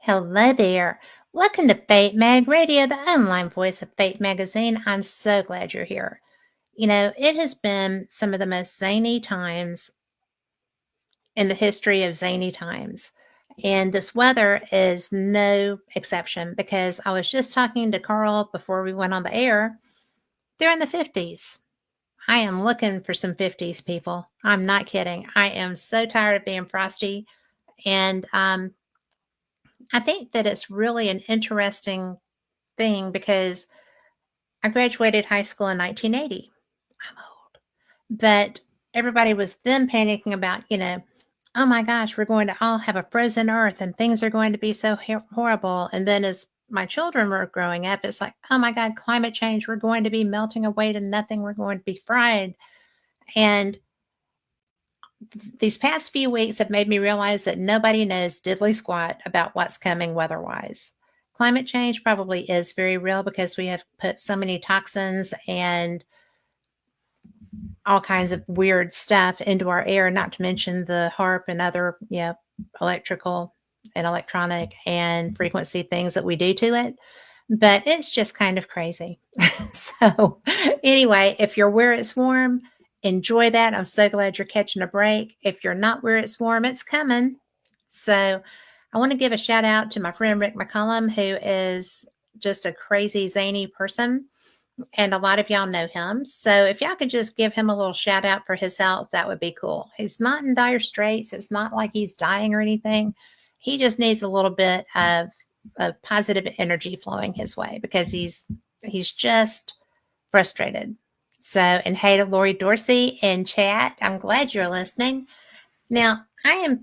Hello there. Welcome to Fate Mag Radio, the online voice of Fate Magazine. I'm so glad you're here. It has been some of the most zany times in the history of zany times. And this weather is no exception because I was just talking to Carl before we went on the air. They're in the 50s. I am looking for some 50s people. I'm not kidding. I am so tired of being frosty. And I think that it's really an interesting thing because I graduated high school in 1980. I'm old. But everybody was then panicking about, oh my gosh, we're going to all have a frozen earth and things are going to be so horrible. And then as my children were growing up, it's like, oh my God, climate change, we're going to be melting away to nothing. We're going to be fried. And these past few weeks have made me realize that nobody knows diddly squat about what's coming weather-wise. Climate change probably is very real because we have put so many toxins and all kinds of weird stuff into our air, not to mention the HARP and other, electrical and electronic and frequency things that we do to it. But it's just kind of crazy. So, anyway, if you're where it's warm, enjoy that. I'm so glad you're catching a break. If you're not where it's warm, it's coming. So, I want to give a shout out to my friend Rick McCullum, who is just a crazy, zany person. And a lot of y'all know him. So if y'all could just give him a little shout out for his health, that would be cool. He's not in dire straits. It's not like he's dying or anything. He just needs a little bit of positive energy flowing his way because he's just frustrated. So, and hey to Lori Dorsey in chat. I'm glad you're listening. Now, I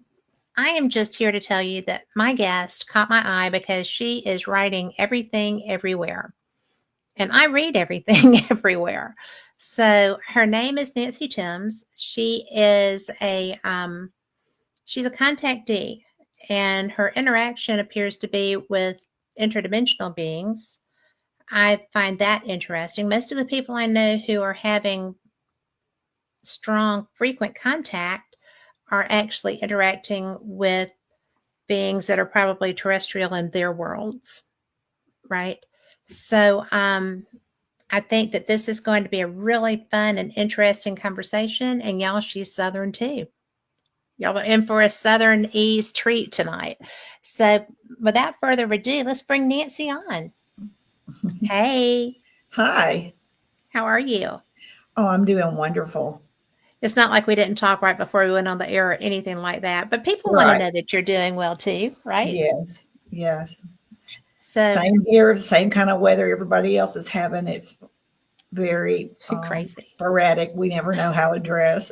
am just here to tell you that my guest caught my eye because she is writing everything everywhere. And I read everything everywhere. So her name is Nancy Timms. She's a contactee, and her interaction appears to be with interdimensional beings. I find that interesting. Most of the people I know who are having strong, frequent contact are actually interacting with beings that are probably terrestrial in their worlds, right? So, I think that this is going to be a really fun and interesting conversation. And y'all, she's Southern too. Y'all are in for a Southern ease treat tonight. So without further ado, let's bring Nancy on. Hey, Hi. how are you? Oh, I'm doing wonderful. It's not like we didn't talk right before we went on the air or anything like that, but people want to Right. know that you're doing well too, right? Yes. Yes. So Same here, same kind of weather everybody else is having. It's very crazy. sporadic. We never know how to dress.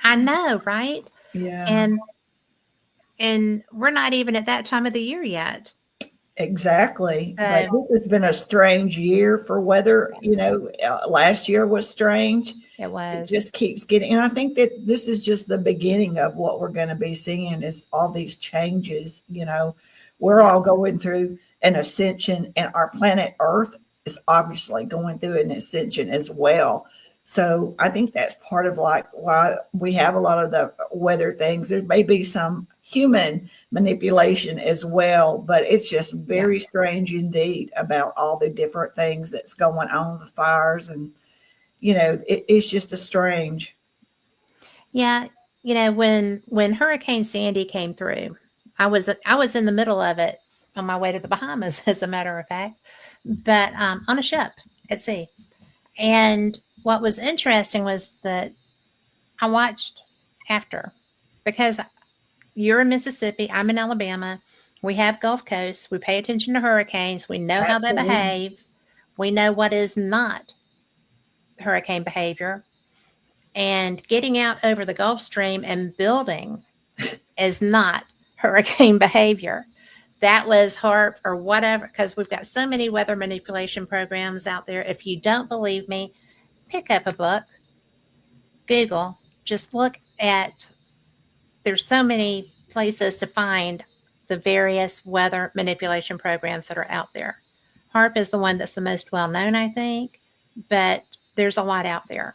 I know, right? Yeah, And we're not even at that time of the year yet. exactly. But So this has been a strange year for weather. Last year was strange. it It was. just keeps getting, and I think that this is just the beginning of what we're going to be seeing is all these changes. We're Yeah. all going through an ascension, and our planet Earth is obviously going through an ascension as well. So I think that's part of like why we have a lot of the weather things. There may be some human manipulation as well, but it's just Yeah. very strange indeed about all the different things that's going on, the fires and it's just a strange. Yeah, when Hurricane Sandy came through, I was in the middle of it on my way to the Bahamas, as a matter of fact, but on a ship at sea. And what was interesting was that I watched after because you're in Mississippi, I'm in Alabama. We have Gulf Coast. We pay attention to hurricanes. We know how they Absolutely. behave. We know what is not hurricane behavior. And getting out over the Gulf Stream and building is not hurricane behavior. That was HARP or whatever, because we've got so many weather manipulation programs out there. If you don't believe me, pick up a book, Google, just look at, there's so many places to find the various weather manipulation programs that are out there. HARP is the one that's the most well known, I think, but there's a lot out there.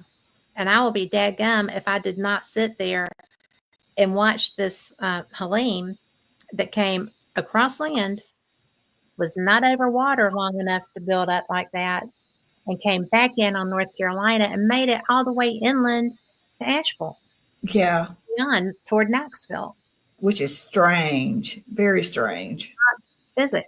And I will be dadgum if I did not sit there and watch this Helene that came across land, was not over water long enough to build up like that, and came back in on North Carolina and made it all the way inland to Asheville, Yeah, beyond toward Knoxville. which is strange, very strange. Physics.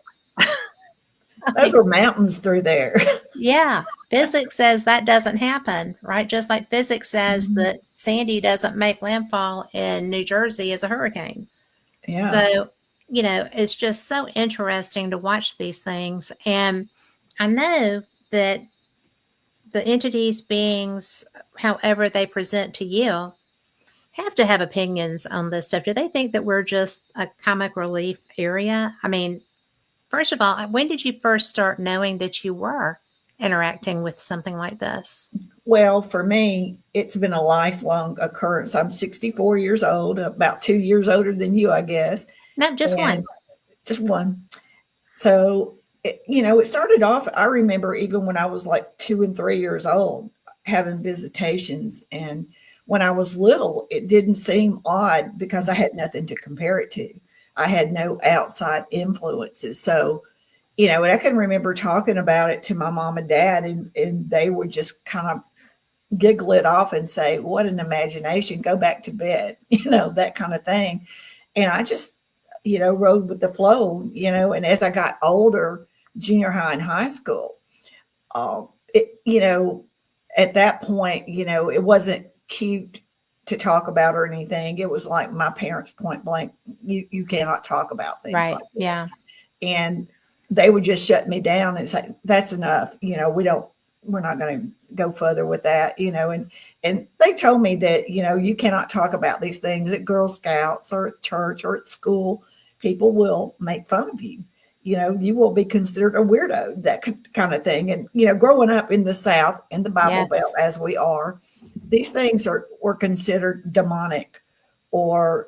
Those were mountains through there. Yeah, physics says that doesn't happen, right? Just like physics says Mhm. that Sandy doesn't make landfall in New Jersey as a hurricane. Yeah. So, it's just so interesting to watch these things. And I know that the entities, beings, however they present to you, have to have opinions on this stuff. Do they think that we're just a comic relief area? I mean, first of all, when did you first start knowing that you were interacting with something like this? Well, for me, it's been a lifelong occurrence. I'm 64 years old, about 2 years older than you, I guess. No, just one. And just one. So, it started off, I remember even when I was like 2 and 3 years old, having visitations. And when I was little, it didn't seem odd because I had nothing to compare it to. I had no outside influences. So, and I can remember talking about it to my mom and dad, and they would just kind of giggle it off and say, "What an imagination, go back to bed," that kind of thing. And I just, rode with the flow, and as I got older, junior high and high school, it, at that point, it wasn't cute to talk about or anything. It was like my parents point blank, you cannot talk about things Right. like this. Yeah. And they would just shut me down and say, that's enough. We're not going to go further with that, and they told me that, you cannot talk about these things at Girl Scouts or at church or at school. People will make fun of you. You will be considered a weirdo, that kind of thing. And, growing up in the South, in the Bible Yes. Belt, as we are, these things were considered demonic or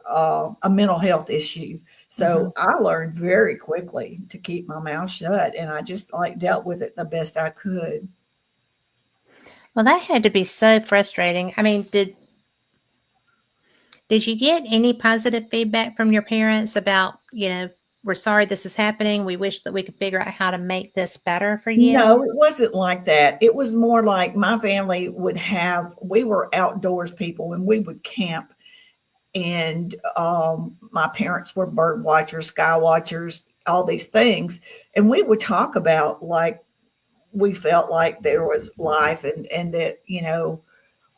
a mental health issue. So I learned very quickly to keep my mouth shut, and I just dealt with it the best I could. Well, that had to be so frustrating. I mean, did you get any positive feedback from your parents about, we're sorry this is happening. We wish that we could figure out how to make this better for you? No, it wasn't like that. It was more like my family we were outdoors people, and we would camp. And my parents were bird watchers, sky watchers, all these things. And we would talk about we felt like there was life, and that,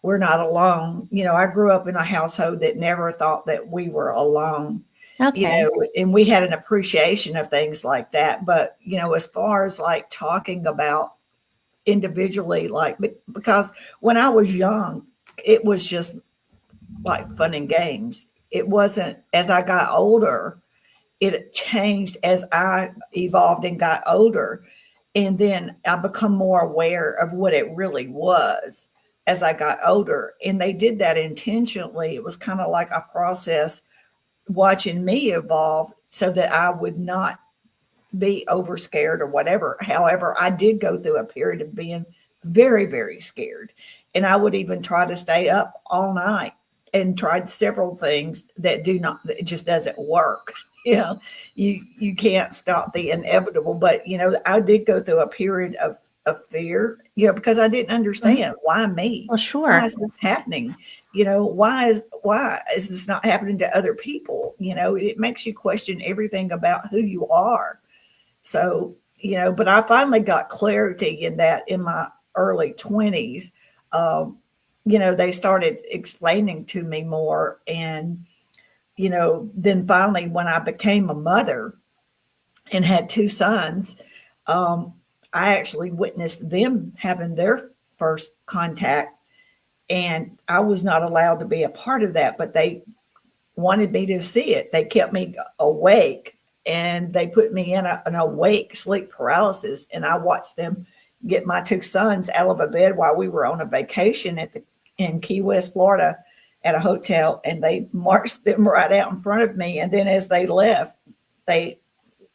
we're not alone. I grew up in a household that never thought that we were alone. Okay. And we had an appreciation of things like that. But, as far as talking about individually, because when I was young, it was just like fun and games. It wasn't. As I got older, it changed as I evolved and got older. And then I become more aware of what it really was as I got older. And they did that intentionally. It was kind of like a process, watching me evolve so that I would not be over scared or whatever. However, I did go through a period of being very, very scared. And I would even try to stay up all night, and tried several things that it just doesn't work. You can't stop the inevitable. But, I did go through a period of fear, because I didn't understand why me. Well, sure. Why is this happening? Why is this not happening to other people? It makes you question everything about who you are. So, but I finally got clarity in that in my early 20s. They started explaining to me more. And, then finally, when I became a mother and had 2 sons, I actually witnessed them having their first contact. And I was not allowed to be a part of that, but they wanted me to see it. They kept me awake, and they put me in an awake sleep paralysis. And I watched them get my 2 sons out of a bed while we were on a vacation in Key West, Florida, at a hotel, and they marched them right out in front of me. And then as they left, they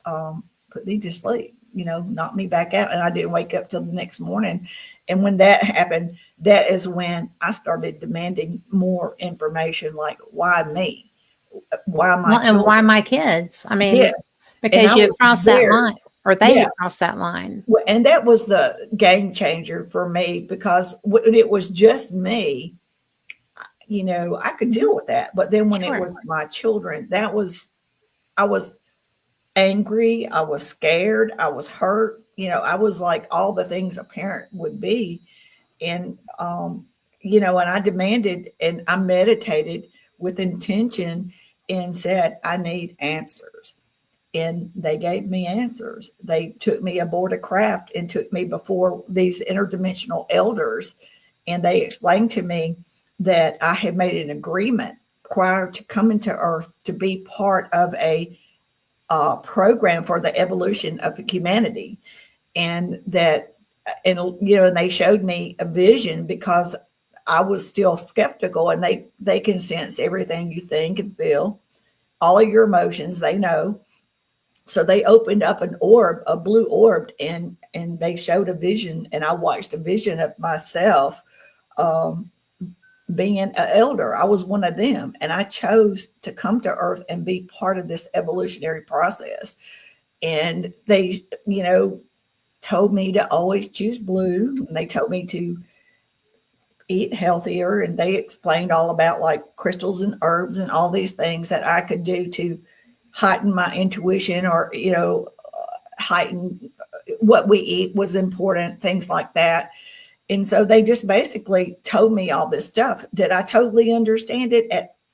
put me to sleep, knocked me back out, and I didn't wake up till the next morning. And when that happened, that is when I started demanding more information, like, why me? Why my children? And why my kids? I mean, Yeah, And because I you had was crossed that very, line, or they yeah. had crossed that line. And that was the game changer for me, because when it was just me, I could deal with that. But then when it Sure. was my children, I was angry, I was scared, I was hurt. I was like all the things a parent would be. And, and I demanded and I meditated with intention and said, I need answers. And they gave me answers. They took me aboard a craft and took me before these interdimensional elders. And they explained to me that I had made an agreement prior to coming to Earth to be part of a program for the evolution of humanity. And that, and they showed me a vision, because I was still skeptical, and they can sense everything you think and feel, all of your emotions, they know. So they opened up an orb, a blue orb, and they showed a vision, and I watched a vision of myself um, being an elder. I was one of them, and I chose to come to Earth and be part of this evolutionary process. And they, told me to always choose blue, and they told me to eat healthier, and they explained all about like crystals and herbs and all these things that I could do to heighten my intuition, or heighten what we eat was important, things like that. And so they just basically told me all this stuff. Did I totally understand it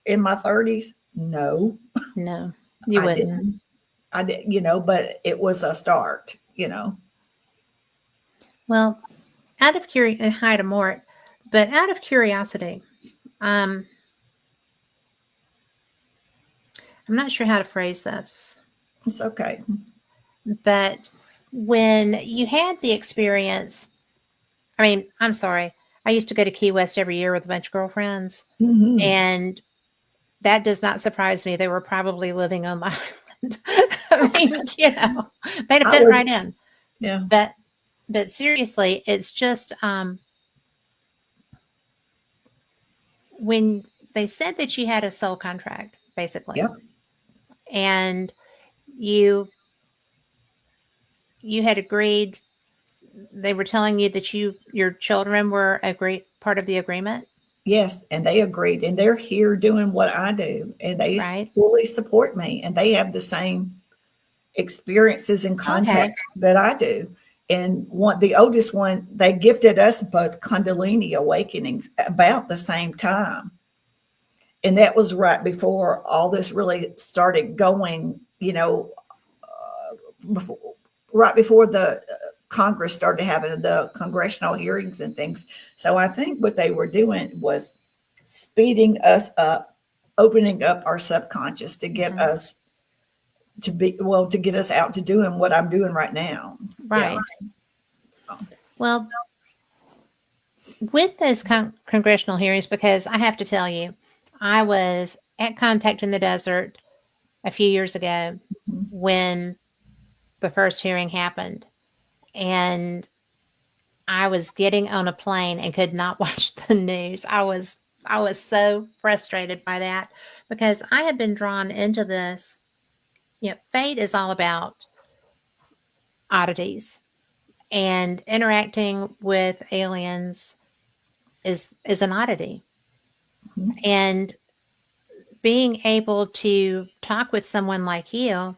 in my 30s? No, No, you I wouldn't. didn't. I did, but it was a start. Well, out of curiosity, hi to Mort, but out of curiosity, I'm not sure how to phrase this, It's okay. but when you had the experience, I mean, I'm sorry, I used to go to Key West every year with a bunch of girlfriends, Hmm. and that does not surprise me. They were probably living on the island. I mean, they'd have I fit was, right in. yeah. But seriously, it's just when they said that you had a soul contract, basically, Yep. and you you had agreed, they were telling you that your children were a great part of the agreement, Yes, and they agreed, and they're here doing what I do, and they right? fully support me, and they have the same experiences and Okay. contacts that I do. And the oldest one, they gifted us both Kundalini awakenings about the same time. And that was right before all this really started going, before, right before the Congress started having the congressional hearings and things. So I think what they were doing was speeding us up, opening up our subconscious to get Mhm. us to get us out to doing what I'm doing right now. Yeah. Right. Well, with those congressional hearings, because I have to tell you, I was at Contact in the Desert a few years ago Mhm. when the first hearing happened, and I was getting on a plane and could not watch the news. I was so frustrated by that, because I have been drawn into this. Fate is all about oddities, and interacting with aliens is an oddity. Mhm. And being able to talk with someone like you,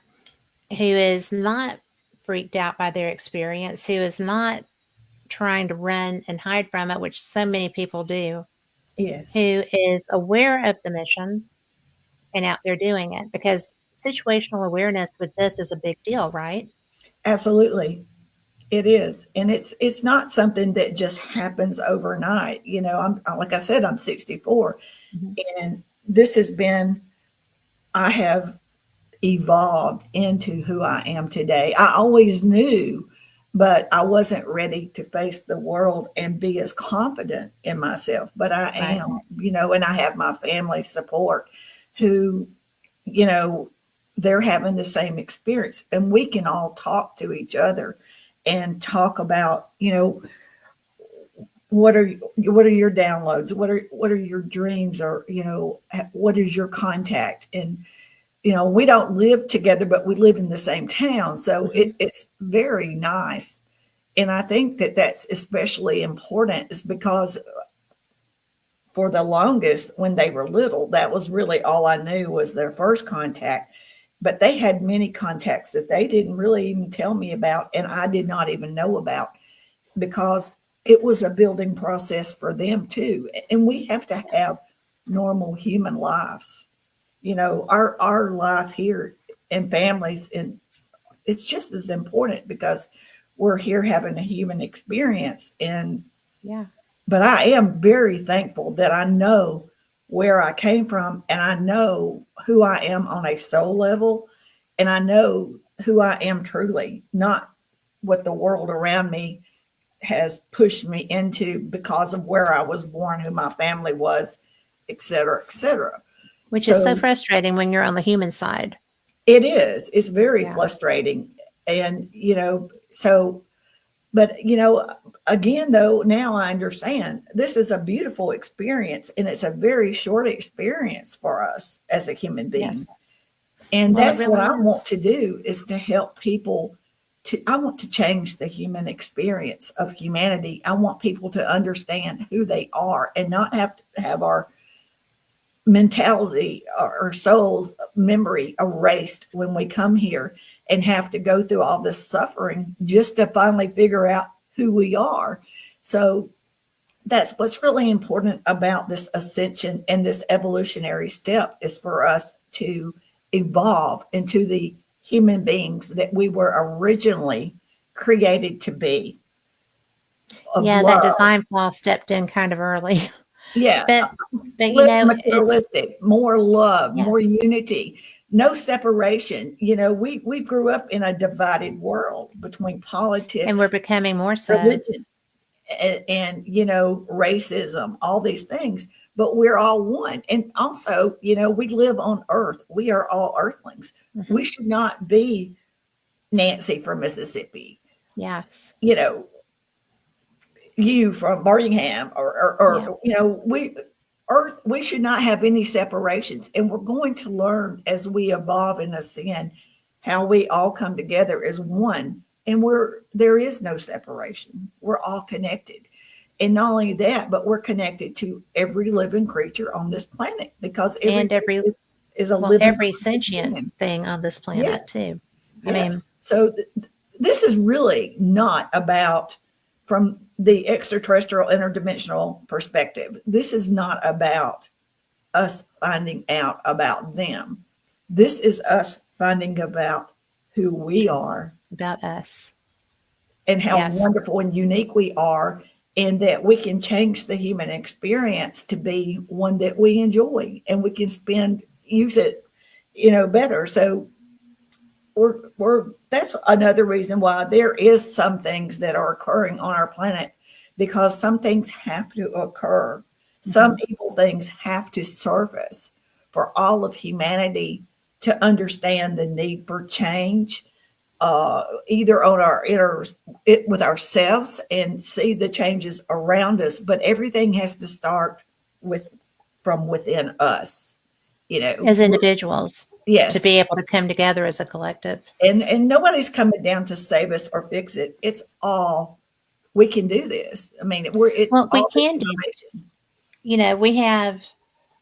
who is not freaked out by their experience, who is not trying to run and hide from it, which so many people do, Yes, who is aware of the mission and out there doing it, because situational awareness with this is a big deal, right? absolutely. It is. And it's not something that just happens overnight. Like I said, I'm 64, Mhm. and this has been I have evolved into who I am today. I always knew, but I wasn't ready to face the world and be as confident in myself. But I Right. am, and I have my family support who, you know, they're having the same experience, and we can all talk to each other and talk about, what are your downloads, what are your dreams, or what is your contact, and we don't live together, but we live in the same town. So Hmm. it's very nice. And I think that that's especially important is because for the longest when they were little, that was really all I knew was their first contact. But they had many contacts that they didn't really even tell me about, and I did not even know about because it was a building process for them too. And we have to have normal human lives. Our life here and families, and it's just as important because we're here having a human experience. And Yeah. but I am very thankful that I know where I came from and I know who I am on a soul level and I know who I am truly, not what the world around me has pushed me into because of where I was born, who my family was, et cetera, et cetera. Which is so So frustrating when you're on the human side. it is, it's very Yeah. frustrating. And, so, but, again, though, now I understand this is a beautiful experience and it's a very short experience for us as a human being. Yes. And Well, it that's what really I want is. to do is to help people I want to change the human experience of humanity. I want people to understand who they are and not have to have our mentality or soul's memory erased when we come here and have to go through all this suffering just to finally figure out who we are. So that's what's really important about this ascension and this evolutionary step is for us to evolve into the human beings that we were originally created to be of Yeah, that love. design flaw stepped in kind of early. Yeah, But less it's materialistic, more love, more yes. unity, no separation. We grew up in a divided world between And we're politics, becoming more so. religion, and racism, all these things. But we're all one. And also, we live on Earth. We are all Earthlings. Hmm. We should not be Nancy from Mississippi. Yes. You know, you from Birmingham Yeah. we Earth, we should not have any separations. And we're going to learn as we evolve and ascend how we all come together as one. And there is no separation. We're all connected. And not only that, but we're connected to every living creature on this planet because And everything is a living every sentient being. thing on this Yeah, planet too. I yes. mean, So this is really not about from the extraterrestrial interdimensional perspective. This is not about us finding out about them. This is us finding about who we yes, are about us. and how Yes. wonderful and unique we are, and that we can change the human experience to be one that we enjoy and we can use it, better. So we're that's another reason why there is some things that are occurring on our planet because some things have to occur. Some Hmm. evil things have to surface for all of humanity to understand the need for change, either on our with ourselves and see the changes around us. But everything has to start with from within us. As individuals, to Yes, be able to come together as a collective. and nobody's coming down to save us or fix it. It's all we can do this. I mean, it's Well, we all the can do. information.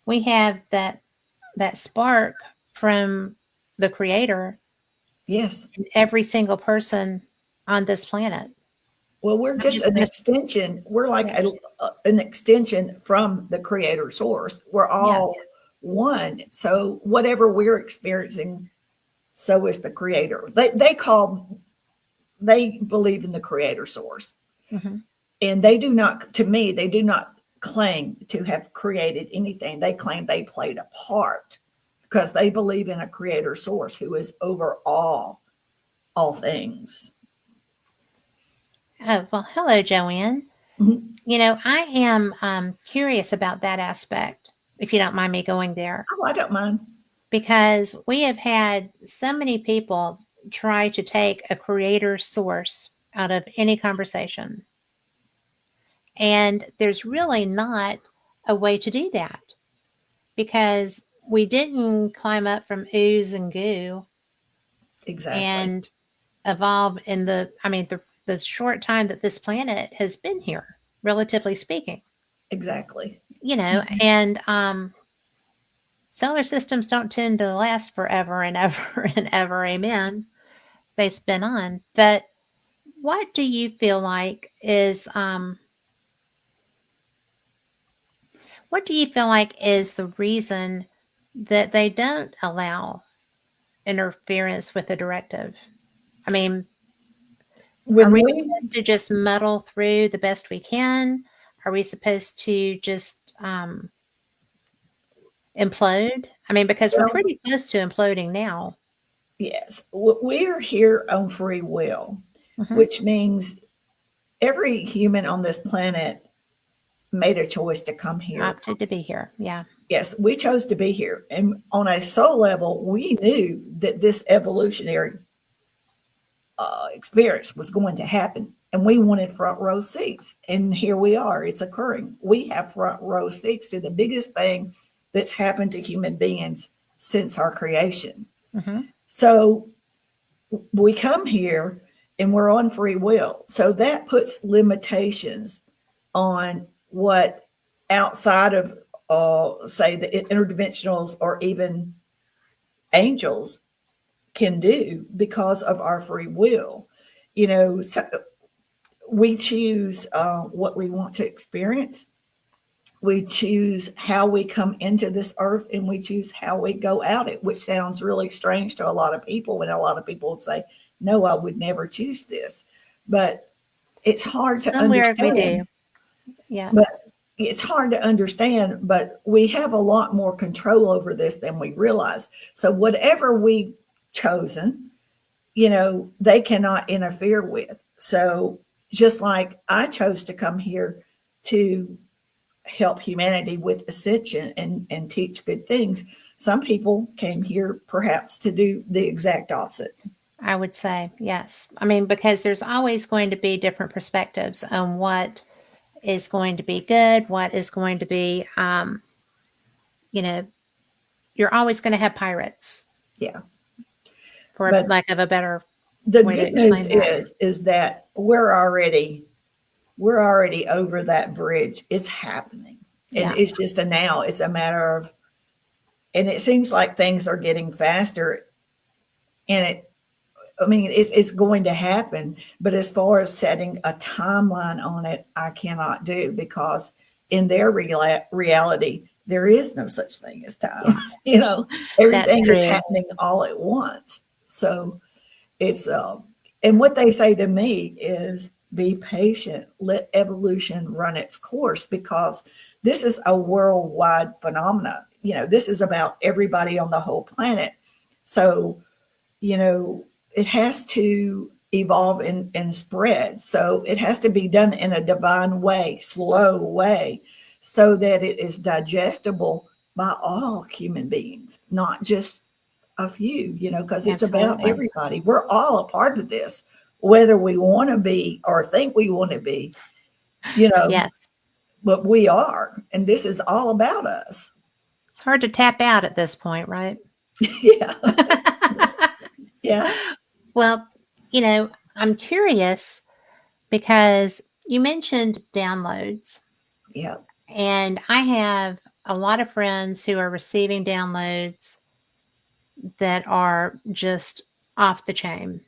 We have that spark from the Creator Yes. in every single person on this planet. Well, we're Not just just an extension. We're like yes, an extension from the creator source. We're all yes. one. So whatever we're experiencing, so is the creator. They believe in the creator source. Hmm. And they do not, to me, they do not claim to have created anything. They claim they played a part because they believe in a creator source who is over all things. Oh, well, hello, Joanne. Mhm. I am curious about that aspect, if you don't mind me going there, Oh, I don't mind. because we have had so many people try to take a creator source out of any conversation. And there's really not a way to do that because we didn't climb up from ooze and goo Exactly. and evolve in the short time that this planet has been here, relatively speaking. Exactly. And solar systems don't tend to last forever and ever and ever. Amen. They spin on. But what do you feel like is what do you feel like is the reason that they don't allow interference with the directive? I mean, are When we we, supposed to just muddle through the best we can? Are we supposed to just implode? I mean, because we're well, pretty close to imploding now. yes, we're here on free will, Hmm. which means every human on this planet made a choice to come here. Opted to be here. Yeah. Yes, we chose to be here. And on a soul level, we knew that this evolutionary experience was going to happen. And we wanted front row seats. And here we are, it's occurring. We have front row seats to the biggest thing that's happened to human beings since our creation. Hmm. So we come here and we're on free will. So that puts limitations on what outside of, say, the interdimensionals or even angels can do because of our free will. So we choose what we want to experience. We choose how we come into this earth and we choose how we go out it, which sounds really strange to a lot of people. And a lot of people would say, no, I would never choose this. But it's hard to Somewhere we understand. do. Yeah. But it's hard to understand, but we have a lot more control over this than we realize. So whatever we've chosen, they cannot interfere with. So just like I chose to come here to help humanity with ascension and teach good things, some people came here perhaps to do the exact opposite. I would say yes. I mean, because there's always going to be different perspectives on what is going to be good, what is going to be, you know, you're always going to have pirates, Yeah. for But lack of a better the way to good news explain that. is that we're already over that bridge. It's happening. And Yeah. it's just a now. It's a matter of, and it seems like things are getting faster. And it's going to happen. But as far as setting a timeline on it, I cannot do, because in their reality, there is no such thing as time. Yes, that's Everything is true. happening all at once. So it's, and what they say to me is, be patient, let evolution run its course, because this is a worldwide phenomenon. This is about everybody on the whole planet. So, it has to evolve and spread. So it has to be done in a divine way, slow way, so that it is digestible by all human beings, not just a few, because it's about Absolutely. everybody. We're all a part of this, whether we want to be or think we want to be, you know, Yes. but we are. And this is all about us. It's hard to tap out at this point, right? Yeah. Yeah. Well, I'm curious because you mentioned downloads, Yeah. and I have a lot of friends who are receiving downloads that are just off the chain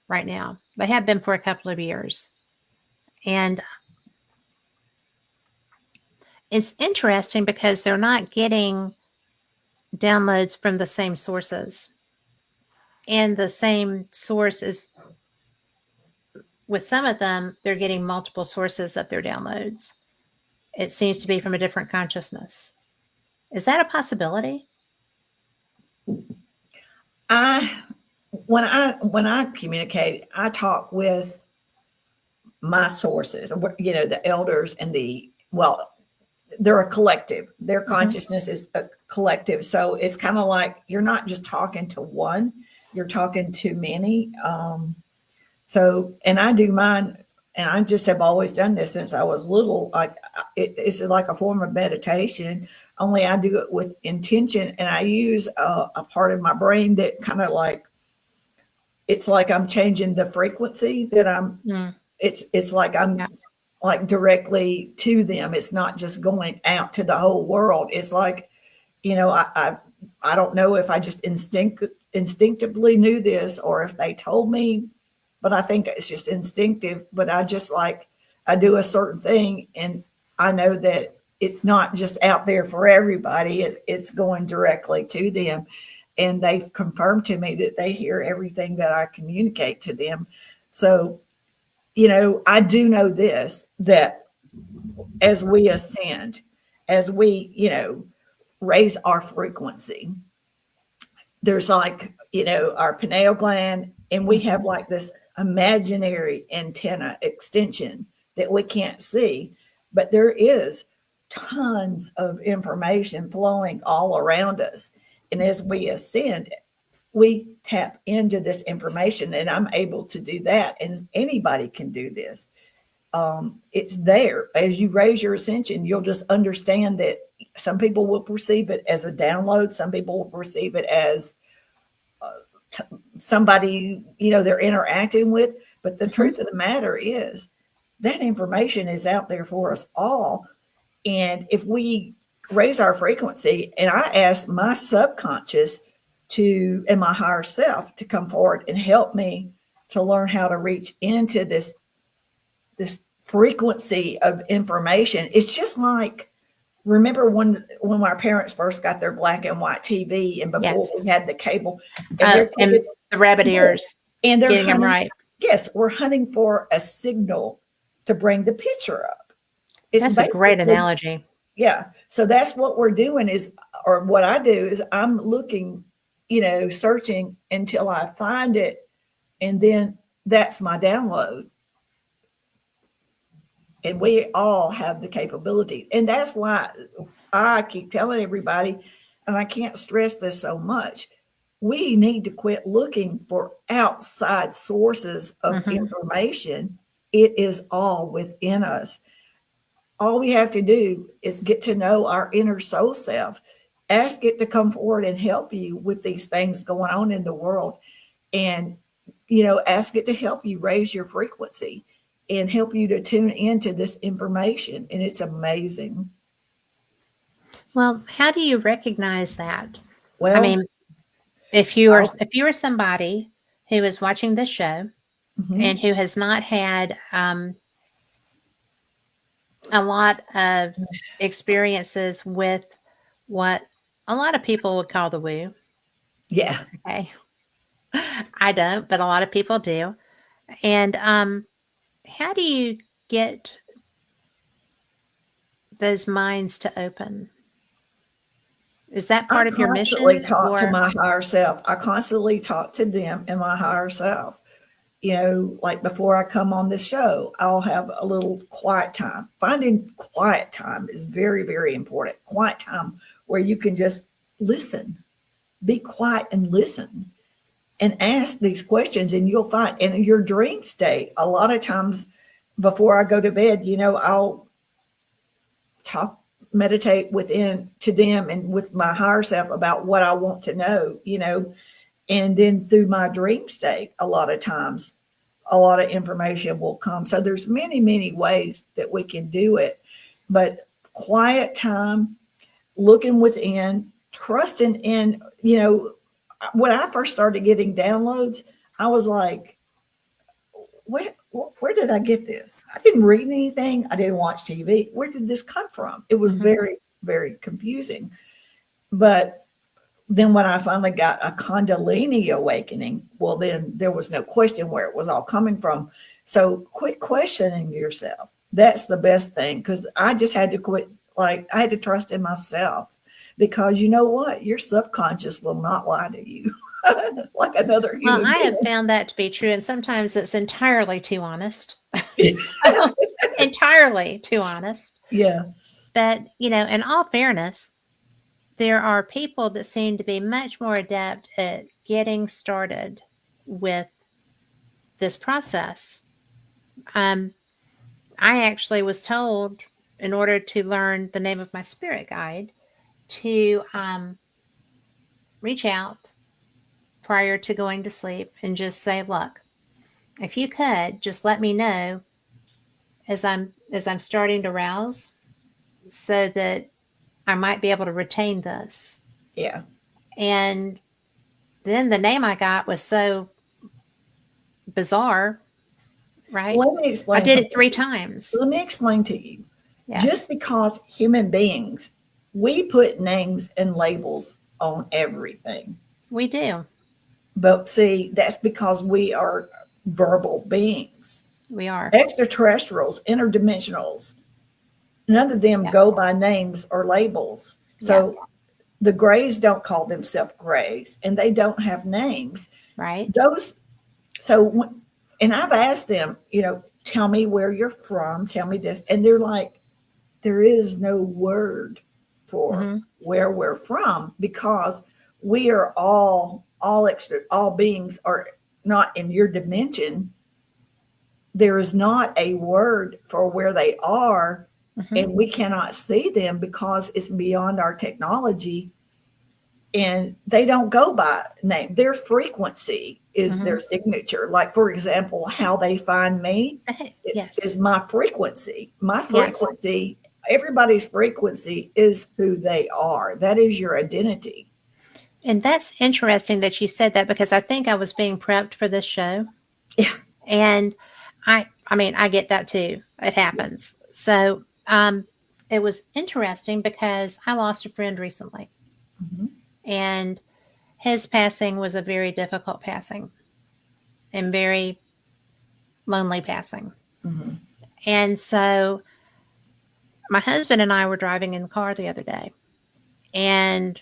right now. They have been for a couple of years. And it's interesting because they're not getting downloads from the same sources. And the same source is, with some of them, they're getting multiple sources of their downloads. It seems to be from a different consciousness. Is that a possibility? I when I communicate, I talk with my sources, the elders and they're a collective. Their Hmm. consciousness is a collective. So it's kind of like you're not just talking to one, you're talking to many. And I do mine and I just have always done this since I was little. Like it's like a form of meditation, only I do it with intention, and I use a part of my brain that kind of like it's like I'm changing the frequency that I'm. Mm, It's like yeah. I'm like directly to them. It's not just going out to the whole world. It's like, I don't know if I just instinctively knew this or if they told me, but I think it's just instinctive. But I just like I do a certain thing, and I know that it's not just out there for everybody. It's going directly to them, and they've confirmed to me that they hear everything that I communicate to them. So, I do know this, that as we ascend, as we, raise our frequency, there's like, our pineal gland, and we have Mhm. like this imaginary antenna extension that we can't see, but there is tons of information flowing all around us. And as we ascend, we tap into this information, and I'm able to do that. And anybody can do this. It's there. As you raise your ascension, you'll just understand that some people will perceive it as a download. Some people will perceive it as t- somebody, they're interacting with. But the Mhm. truth of the matter is that information is out there for us all. And if we raise our frequency, and I ask my subconscious and my higher self to come forward and help me to learn how to reach into this frequency of information. It's just like, remember when our parents first got their black and white TV, and before Yes. we had the cable, and Oh, they're taking, and the rabbit yeah, ears, and they're getting them hunting. right. Yes, we're hunting for a signal to bring the picture up. It's That's a great basically, analogy. yeah. So that's what we're doing is, or what I do is I'm looking, searching until I find it. And then that's my download. And we all have the capability. And that's why I keep telling everybody, and I can't stress this so much, we need to quit looking for outside sources of Mhm. information. It is all within us. All we have to do is get to know our inner soul self, ask it to come forward and help you with these things going on in the world, and ask it to help you raise your frequency and help you to tune into this information. And it's amazing. Well, how do you recognize that? I Well, mean, if you are somebody who is watching this show mhm. and who has not had a lot of experiences with what a lot of people would call the woo. Yeah. Okay. I don't, but a lot of people do. And how do you get those minds to open? Is that I part of your constantly mission talk to or my higher self. I constantly talk to them and my higher self. Like before I come on this show, I'll have a little quiet time. Finding quiet time is very, very important. Quiet time where you can just listen, be quiet and listen and ask these questions. And you'll find in your dream state, a lot of times before I go to bed, I'll talk, meditate within to them and with my higher self about what I want to know, and then through my dream state, a lot of times, a lot of information will come. So there's many, many ways that we can do it, but quiet time, looking within, trusting in, when I first started getting downloads, I was like, where did I get this? I didn't read anything. I didn't watch TV. Where did this come from? It was Mhm. very, very confusing. But then when I finally got a Kundalini awakening, well, then there was no question where it was all coming from. So quit questioning yourself. That's the best thing, because I just had to quit. Like I had to trust in myself, because you know what? Your subconscious will not lie to you like another Well, human I have being. found that to be true, and sometimes it's entirely too honest. So, entirely too honest. Yeah. But, in all fairness, there are people that seem to be much more adept at getting started with this process. I actually was told, in order to learn the name of my spirit guide, to reach out prior to going to sleep and just say, look, if you could just let me know as I'm starting to rouse, so that I might be able to retain this. Yeah. And then the name I got was so bizarre, right? Let me I explain did it something. 3 times. Let me explain to you. Just Yes, because human beings, we put names and labels on everything. we do. But see, that's because we are verbal beings. We are. Extraterrestrials, interdimensionals, none of them Yeah. go by names or labels. Yeah. So the Greys don't call themselves Greys and they don't have names. Right. Those, so, and I've asked them, tell me where you're from, tell me this. And they're like, there is no word for Mm-hmm. where we're from because we are all extra, all beings are not in your dimension. There is not a word for where they are, Mm-hmm. and we cannot see them because it's beyond our technology, and they don't go by name. Their frequency is Mm-hmm. their signature. Like, for example, how they find me Yes. is my frequency. My Yes. frequency, everybody's frequency is who they are. That is your identity. And that's interesting that you said that, because I think I was being prepped for this show. Yeah. And I mean, I get that too. It happens. So, it was interesting because I lost a friend recently, Mhm. and his passing was a very difficult passing and very lonely passing. Mhm. And so my husband and I were driving in the car the other day, and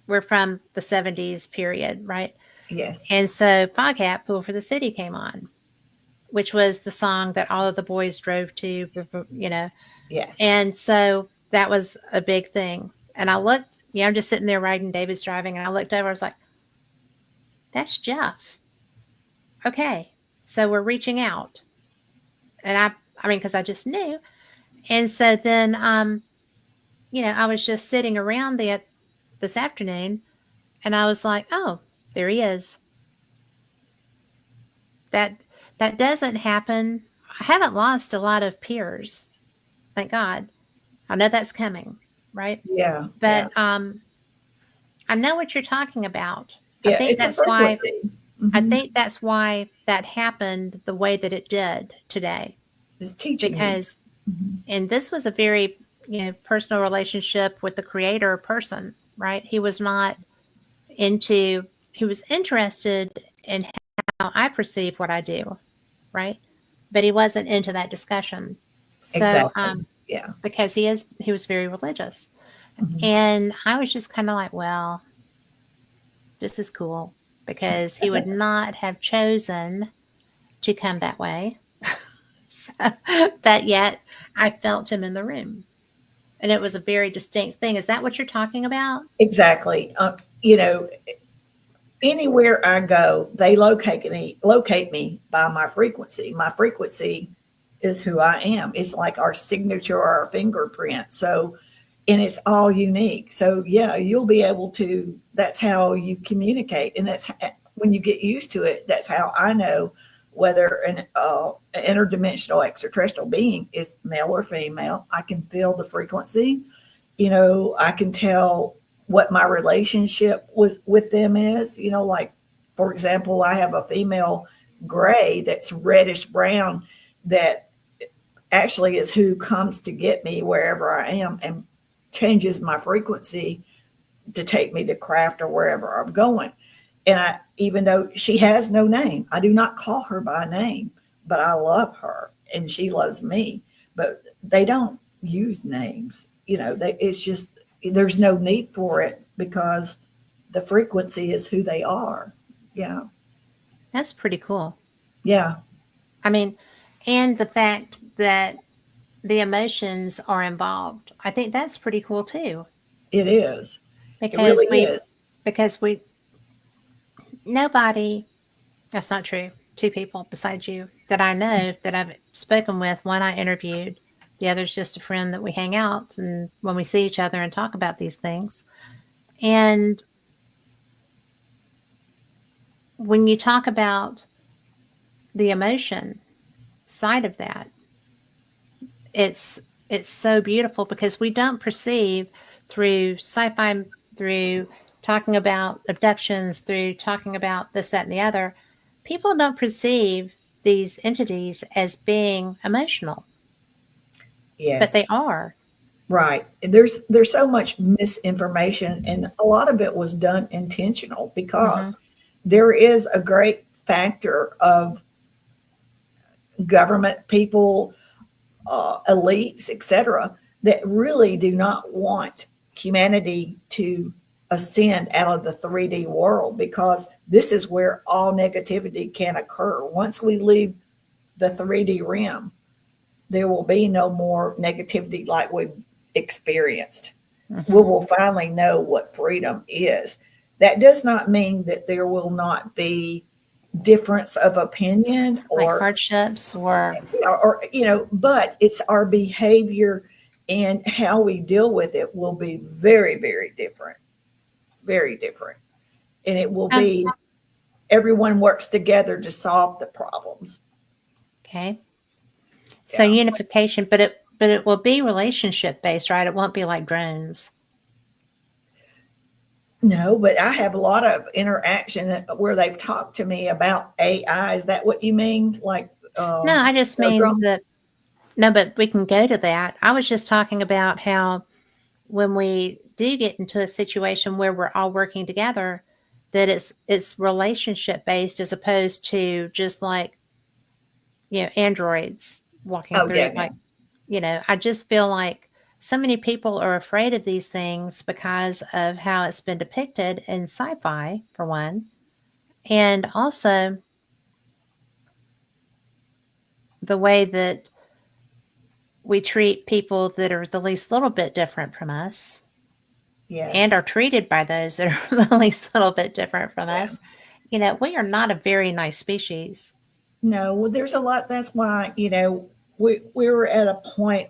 we're from the 70s period, right? Yes. And so Foghat, Fool for the City came on, which was the song that all of the boys drove to, you know. Yeah. And so that was a big thing. And I looked, I'm just sitting there riding, David's driving, and I looked over, I was like, that's Jeff. Okay. So we're reaching out. And I mean, because I just knew. And so then, I was just sitting around this afternoon, and I was like, oh, there he is. That that doesn't happen. I haven't lost a lot of peers, thank God. I know that's coming, right? Yeah. Yeah. But I know what you're talking about. I Yeah. think It's a that's why frequency. I Hmm. think that's why that happened the way that it did today. It's teaching you. Because Mhm. and this was a very, personal relationship with the creator person, right? He was interested in how I perceive what I do, right? But he wasn't into that discussion. So, Exactly. Yeah. because he was very religious. Mhm. And I was just kind of like, well, this is cool, because he would not have chosen to come that way. So, but yet I felt him in the room, and it was a very distinct thing. Is that what you're talking about? Exactly. Anywhere I go, they locate me by my frequency. My frequency is who I am. It's like our signature or our fingerprint. So, and it's all unique. So, yeah, you'll be able to, that's how you communicate. And that's when you get used to it, that's how I know whether an interdimensional extraterrestrial being is male or female. I can feel the frequency. I can tell what my relationship with them is. Like, for example, I have a female gray that's reddish brown that actually is who comes to get me wherever I am and changes my frequency to take me to craft or wherever I'm going. And even though she has no name, I do not call her by name, but I love her and she loves me. But they don't use names. It's just there's no need for it because the frequency is who they are. Yeah, That's pretty cool. yeah, I mean, and the fact that the emotions are involved, I think that's pretty cool too. it is. It Because really is. we nobody, that's not true. Two people besides you that I know that I've spoken with, one I interviewed, the other's just a friend that we hang out and when we see each other and talk about these things. And when you talk about the emotion side of that, it's so beautiful because we don't perceive through sci-fi, through talking about abductions, through talking about this, that, and the other, people don't perceive these entities as being emotional, but Yes. they are. Right. There's so much misinformation, and a lot of it was done intentional because Hmm. there is a great factor of government people, elites, etc., that really do not want humanity to ascend out of the 3D world because this is where all negativity can occur. Once we leave the 3D realm, there will be no more negativity like we've experienced. We Hmm. will finally know what freedom is. That does not mean that there will not be difference of opinion Like hardships or but it's our behavior and how we deal with it will be very, very different. And it will um, be everyone works together to solve the problems. okay. So Yeah. unification, but it will be relationship based, right? It won't be like drones. No, but I have a lot of interaction where they've talked to me about AI. Is that what you mean? Like, No, I just no mean drones? that. No, but we can go to that. I was just talking about how when we do get into a situation where we're all working together, that it's relationship based as opposed to just like, androids walking Oh, through. yeah, yeah. Like, I just feel like so many people are afraid of these things because of how it's been depicted in sci-fi, for one, and also the way that we treat people that are the least little bit different from us and Yes. are treated by those that are the least little bit different from Yeah. us. We are not a very nice species. No, well, there's a lot. That's why, we were at a point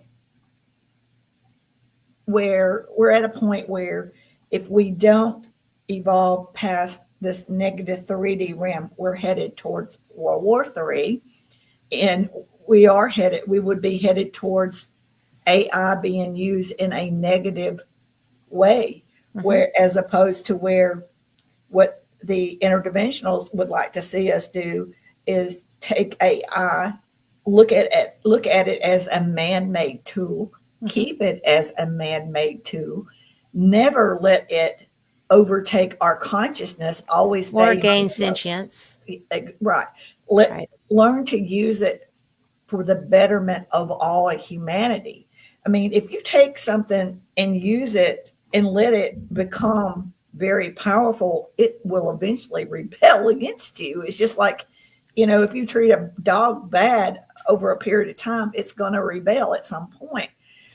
where if we don't evolve past this negative 3D realm, we're headed towards World War III. And we would be headed towards AI being used in a negative way, Hmm. where as opposed to where what the interdimensionals would like to see us do is take AI, look at it as a man-made tool, Hmm. keep it as a man-made tool, never let it overtake our consciousness, always Or stay on gain sentience. right. Let Right. learn to use it for the betterment of all of humanity. I mean, if you take something and use it and let it become very powerful, it will eventually rebel against you. It's just like, if you treat a dog bad over a period of time, it's going to rebel at some point.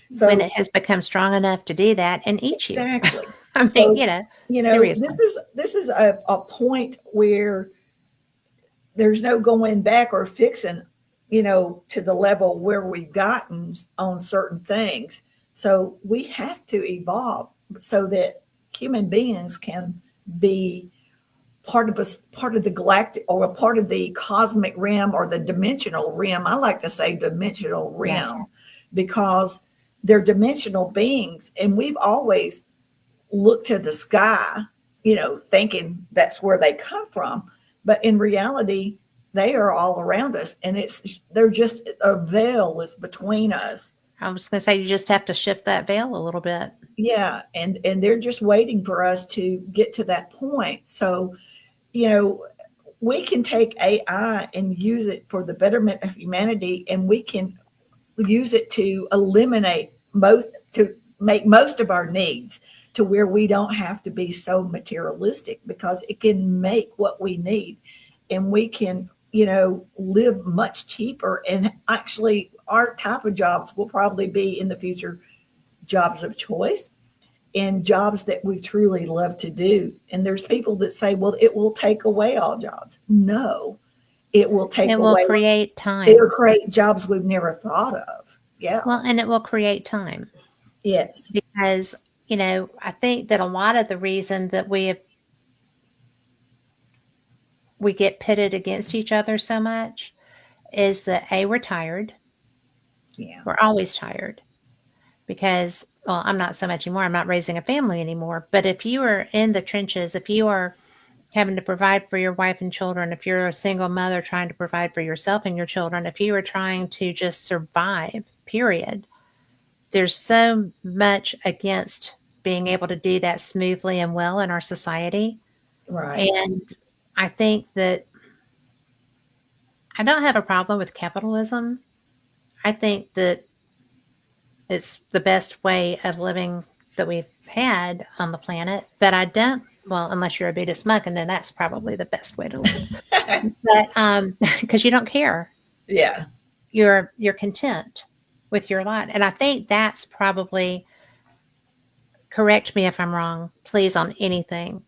When So, it has become strong enough to do that and eat you. exactly. I mean, So, seriously. this is a point where there's no going back or fixing, to the level where we've gotten on certain things. So we have to evolve so that human beings can be part of the galactic or a part of the cosmic realm or the dimensional realm. I like to say dimensional Yes. realm because they're dimensional beings, and we've always looked to the sky, thinking that's where they come from. But in reality, they are all around us, and they're just a veil is between us. I was going to say, you just have to shift that veil a little bit. Yeah, and they're just waiting for us to get to that point. So, you know, we can take AI and use it for the betterment of humanity, and we can use it to eliminate to make most of our needs to where we don't have to be so materialistic because it can make what we need, and we can live much cheaper. And actually our type of jobs will probably be in the future jobs of choice and jobs that we truly love to do. And there's people that say, well, it will take away all jobs. No, it will take It will away, create it'll time. create jobs we've never thought of. Yeah. Well, and it will create time Yes. because, I think that a lot of the reason that we get pitted against each other so much is that we're tired. Yeah. We're always tired because, well, I'm not so much anymore. I'm not raising a family anymore. But if you are in the trenches, if you are having to provide for your wife and children, if you're a single mother trying to provide for yourself and your children, if you are trying to just survive, period, there's so much against being able to do that smoothly and well in our society. Right. And I think that I don't have a problem with capitalism. I think that it's the best way of living that we've had on the planet. But I don't, well, unless you're a Buddhist monk, and then that's probably the best way to live. But because you don't care, Yeah. you're content with your lot, and I think that's probably, correct me if I'm wrong, please, on anything.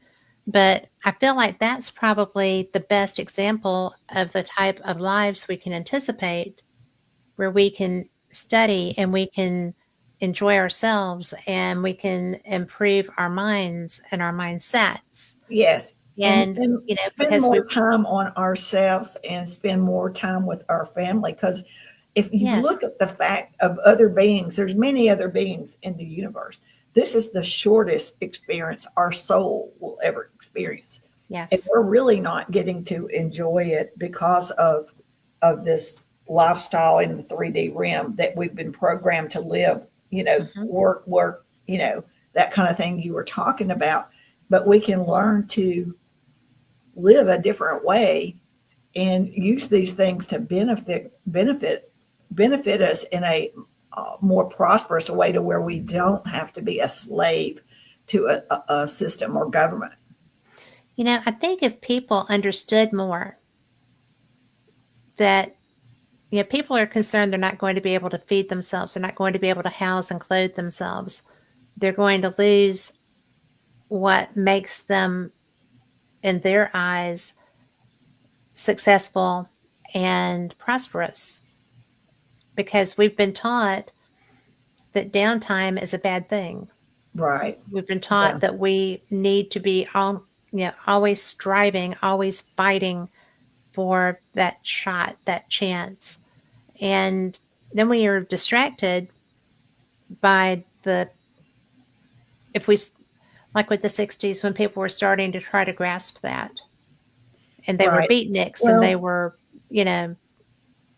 But I feel like that's probably the best example of the type of lives we can anticipate where we can study and we can enjoy ourselves and we can improve our minds and our mindsets. Yes. And, And spend because we, more time on ourselves and spend more time with our family. Because if you yes, look at the fact of other beings, there's many other beings in the universe. This is the shortest experience our soul will ever experience. And yes, we're really not getting to enjoy it because of this lifestyle in the 3D realm that we've been programmed to live, hmm, work, that kind of thing you were talking about. But we can learn to live a different way and use these things to benefit us in a more prosperous way, to where we don't have to be a slave to a system or government. I think if people understood more that, people are concerned they're not going to be able to feed themselves, they're not going to be able to house and clothe themselves, they're going to lose what makes them, in their eyes, successful and prosperous, because we've been taught that downtime is a bad thing. Right. We've been Yeah. taught that we need to be always striving, always fighting for that shot, that chance. And then we are distracted by if we, like with the 60s, when people were starting to try to grasp that, and they were Right. beatniks and they Well, were, you know,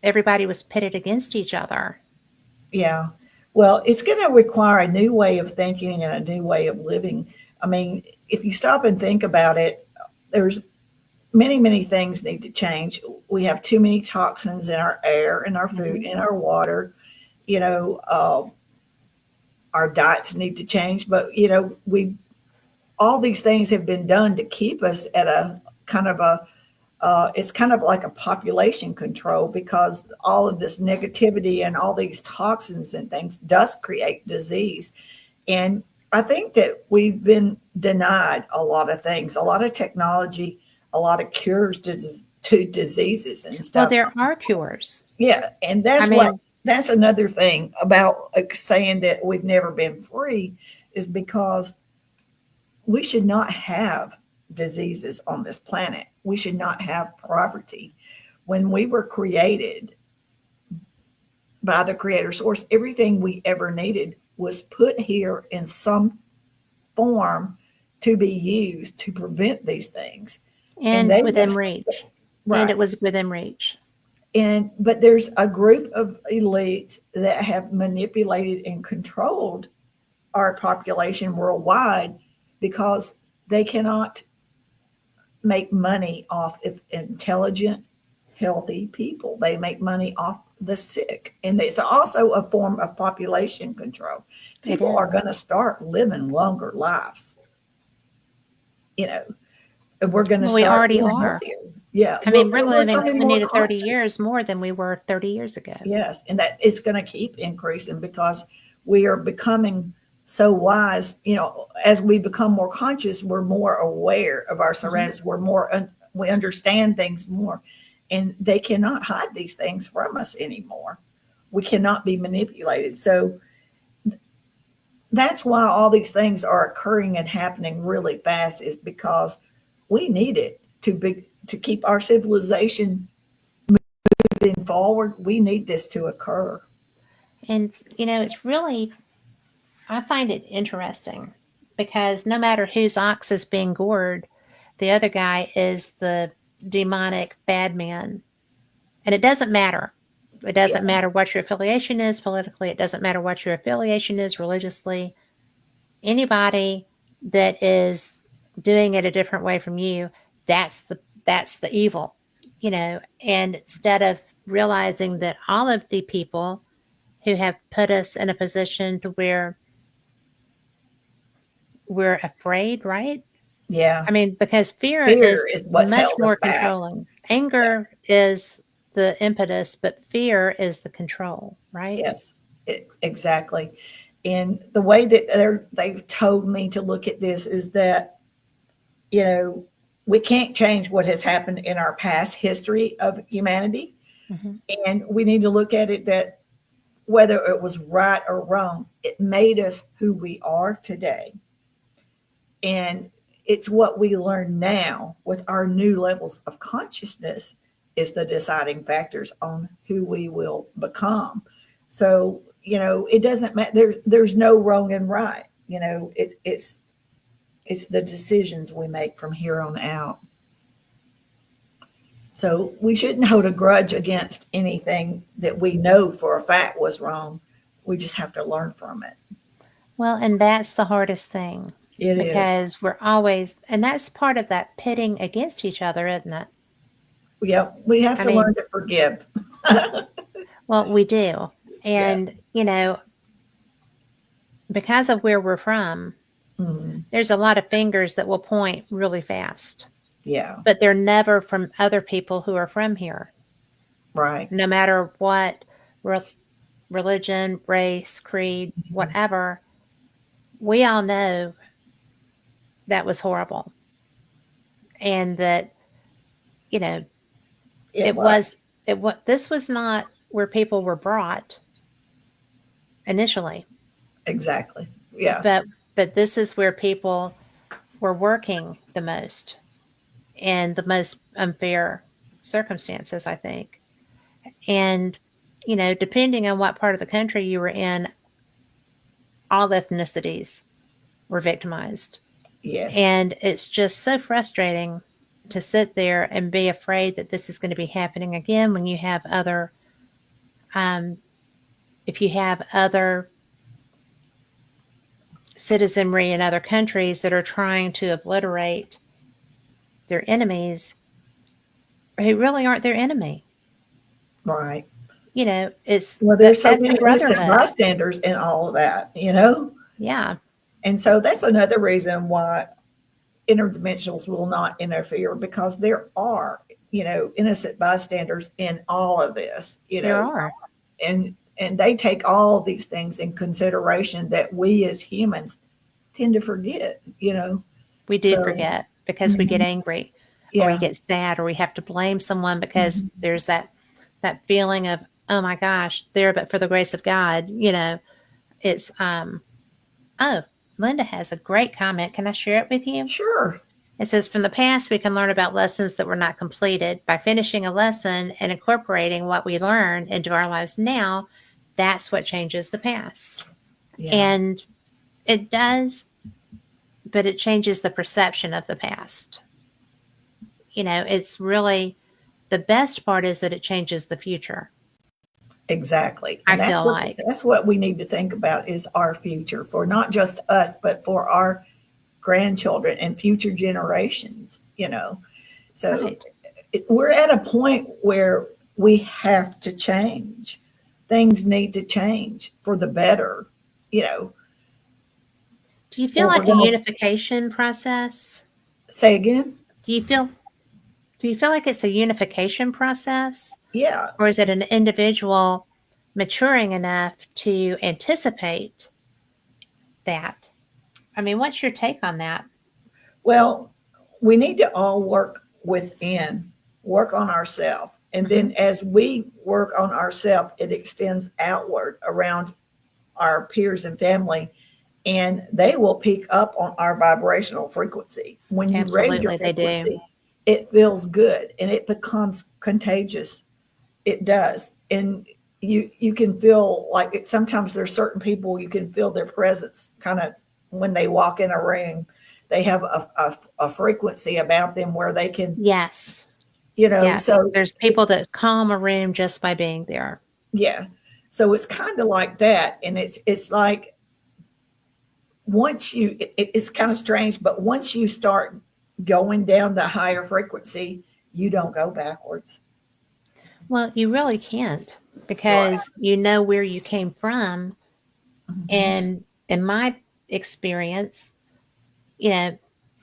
everybody was pitted against each other. yeah. Well, it's going to require a new way of thinking and a new way of living. I mean, if you stop and think about it, there's many things need to change. We have too many toxins in our air, in our food, Hmm. in our water. You know, our diets need to change. But we all these things have been done to keep us at a kind of a it's kind of like a population control, because all of this negativity and all these toxins and things does create disease. And I think that we've been denied a lot of things, a lot of technology, a lot of cures to diseases and Well, stuff. there are cures. Yeah, and I that's mean, that's another thing about saying that we've never been free, is because we should not have diseases on this planet. We should not have poverty. When we were created by the creator source, everything we ever needed was put here in some form to be used to prevent these things. And and they within have, reach. And right. it was within reach. But there's a group of elites that have manipulated and controlled our population worldwide, because they cannot make money off of intelligent, healthy people. They make money off the sick. And it's also a form of population control. It People are is. going to start living longer lives, you know, and we're going to Well, we start already being are. healthier. Yeah, I mean, we're we're living becoming 20 more to 30 conscious. years more than we were 30 years ago. Yes, and that it's going to keep increasing, because we are becoming so wise. As we become more conscious, we're more aware of our Hmm. surroundings. We understand things more, and they cannot hide these things from us anymore. We cannot be manipulated. So that's why all these things are occurring and happening really fast, is because we need it to keep our civilization moving forward. We need this to occur. And, it's really, I find it interesting because no matter whose ox is being gored, the other guy is the demonic bad man. And it doesn't matter. It doesn't matter what your affiliation is politically. It doesn't matter what your affiliation is religiously. Anybody that is doing it a different way from you, that's the evil, and instead of realizing that all of the people who have put us in a position to where we're afraid, right? Yeah. I mean, because fear Fear is is what's much held more us back. controlling. Anger is the impetus, but fear is the control, right? Yes, exactly. And the way that they've told me to look at this is that, we can't change what has happened in our past history of humanity. Mhm. And we need to look at it that whether it was right or wrong, it made us who we are today. And it's what we learn now with our new levels of consciousness is the deciding factors on who we will become. So, it doesn't matter. There's no wrong and right. It's the decisions we make from here on out. So we shouldn't hold a grudge against anything that we know for a fact was wrong. We just have to learn from it. Well, and that's the hardest thing It is. because we're always, and that's part of that pitting against each other, isn't it? Yep. We have I to mean, learn to forgive. well, we do. Yeah. And, because of where we're from, Mhm. there's a lot of fingers that will point really fast, Yeah. but they're never from other people who are from here, Right. no matter what religion, race, creed, whatever. We all know that was horrible and that, you know, It it was. was, this was not where people were brought initially, Exactly. Yeah. but, this is where people were working the most in the most unfair circumstances, I think. And, depending on what part of the country you were in, all ethnicities were victimized. Yes. And it's just so frustrating to sit there and be afraid that this is going to be happening again when you have other, um, if you have other citizenry in other countries that are trying to obliterate their enemies who really aren't their enemy. Right. It's Well, there's so that's a many innocent brotherhood. bystanders in all of that, Yeah. And so that's another reason why interdimensionals will not interfere, because there are, innocent bystanders in all of this, There are. and they take all of these things in consideration that we as humans tend to forget. We do So, forget because we get mhm, angry or we yeah, get sad or we have to blame someone because mhm, there's that feeling of, oh my gosh, there but for the grace of God, it's oh, Linda has a great comment. Can I share it with you? sure, It says, from the past, we can learn about lessons that were not completed. By finishing a lesson and incorporating what we learned into our lives now, that's what changes the past. yeah, And it does, but it changes the perception of the past. It's really the best part is that it changes the future. exactly, I and feel like, that's what we need to think about is our future for not just us, but for our grandchildren and future generations. So right. we're at a point where we have to change. Things need to change for the better, you know, Do you feel or we're like a going to unification process? say again. Do you feel do you feel like it's a unification process? Yeah. Or is it an individual maturing enough to anticipate that? I mean, what's your take on that? Well, we need to all work within. work on ourselves. And Mm-hmm. then as we work on ourselves, it extends outward around our peers and family, and they will pick up on our vibrational frequency. When you raise your Absolutely, they do. frequency, it feels good and it becomes contagious. It does. And you can feel like it, sometimes there's certain people you can feel their presence kind of when they walk in a room. They have a frequency about them where they can, Yes. Yes. so There's people that calm a room just by being there. yeah. So it's kind of like that. And it's like once it's kind of strange, but once you start going down the higher frequency, you don't go backwards. Well, you really can't Right. because you know where you came from. Mhm. And in my experience, you know,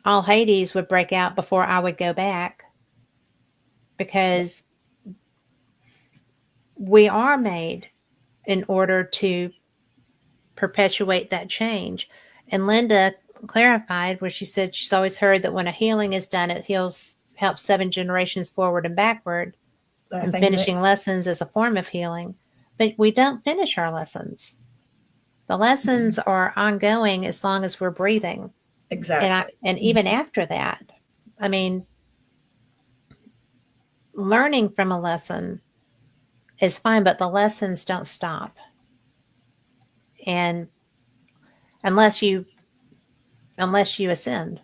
all Hades would break out before I would go back because we are made in order to perpetuate that change. And Linda clarified where she said she's always heard that when a healing is done, it helps 7 generations forward and backward, I and think finishing that's lessons is a form of healing. But we don't finish our lessons. The lessons are ongoing as long as we're breathing. exactly. And even Mhm. after that, I mean, learning from a lesson is fine, but the lessons don't stop. And unless you ascend,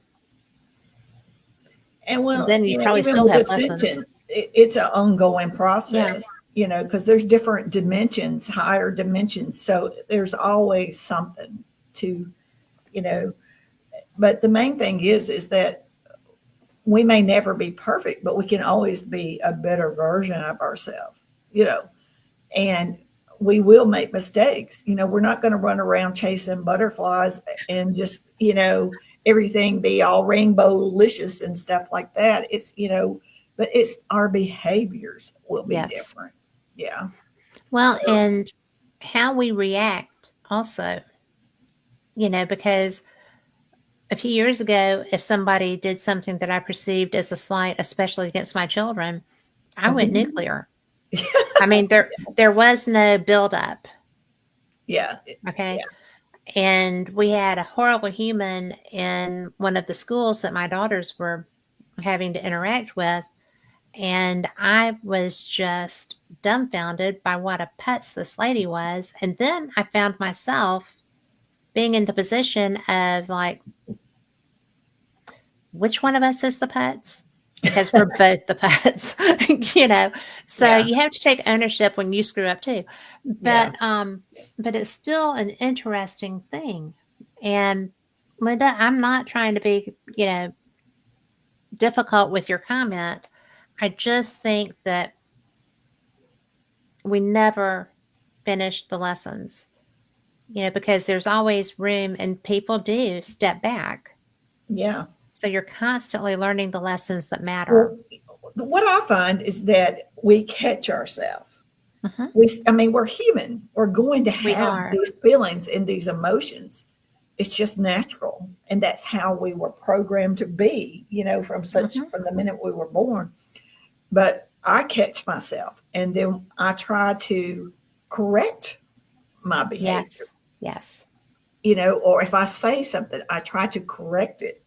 And well, then you probably even still with have lessons. ascension, it's an ongoing Yeah. process, because there's different dimensions, higher dimensions. So there's always something to, you know, but the main thing is that we may never be perfect, but we can always be a better version of ourselves, and we will make mistakes. We're not going to run around chasing butterflies and just, everything be all rainbow licious and stuff like that. But it's our behaviors will be Yes. different. Yeah. Well, So, and how we react also, because a few years ago, if somebody did something that I perceived as a slight, especially against my children, I went nuclear. I mean, there was no buildup. yeah. Okay. Yeah. And we had a horrible human in one of the schools that my daughters were having to interact with. And I was just dumbfounded by what a putz this lady was. And then I found myself being in the position of like, which one of us is the putz? Because we're both the putz, So Yeah. you have to take ownership when you screw up too. Yeah. But it's still an interesting thing. And Linda, I'm not trying to be, difficult with your comment. I just think that we never finish the lessons, because there's always room and people do step back. Yeah. So you're constantly learning the lessons that matter. Well, what I find is that we catch ourselves. Mhm. We're human. We're going to We have are. these feelings and these emotions. It's just natural. And that's how we were programmed to be, Mhm. from the minute we were born. But I catch myself and then I try to correct my behavior, Yes. Yes. or if I say something, I try to correct it,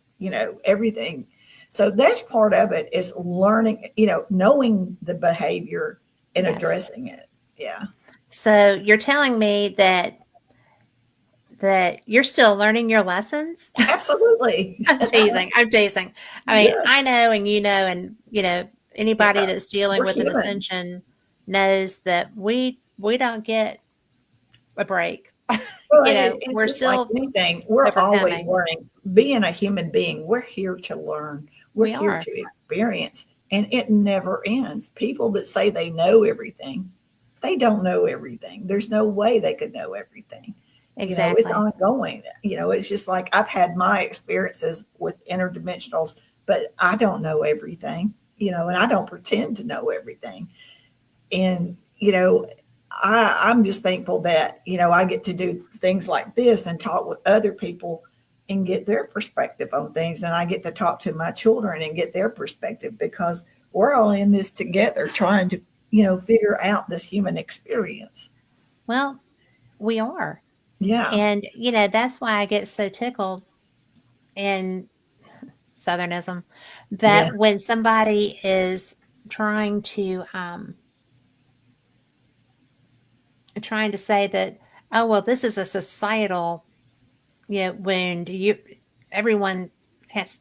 everything. So that's part of it is learning, knowing the behavior and Yes. addressing it. Yeah. So you're telling me that you're still learning your lessons? Absolutely. I'm teasing. I'm teasing. I mean, Yeah. I know, and anybody Yeah. that's dealing We're with an human. ascension knows that we don't get a break. Well, it's We're just like still anything. We're always overcoming. learning. Being a human being, we're here to learn. We're We here are. to experience, and it never ends. People that say they know everything, they don't know everything. There's no way they could know everything. It's Exactly. ongoing. It's just like I've had my experiences with interdimensionals, but I don't know everything, and I don't pretend to know everything. And, I'm just thankful that, I get to do things like this and talk with other people and get their perspective on things. And I get to talk to my children and get their perspective because we're all in this together trying to, figure out this human experience. Well, we are. Yeah. And, that's why I get so tickled in Southernism Yeah. that when somebody is trying to say that, oh, well, this is a societal, when everyone has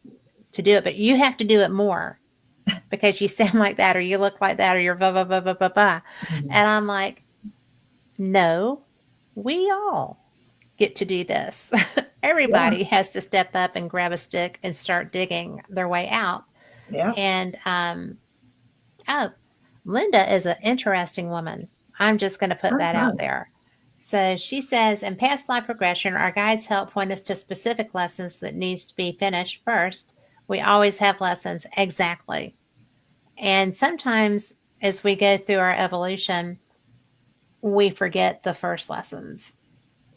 to do it, but you have to do it more because you sound like that or you look like that or you're blah, blah, blah, blah, blah, blah. Mhm. And I'm like, no, we all get to do this. Yeah. Everybody has to step up and grab a stick and start digging their way out. Yeah. And, oh, Linda is an interesting woman. I'm just going to put that Uh-huh. out there. So she says, in past life regression, our guides help point us to specific lessons that needs to be finished first. We always have lessons. Exactly. And sometimes as we go through our evolution, we forget the first lessons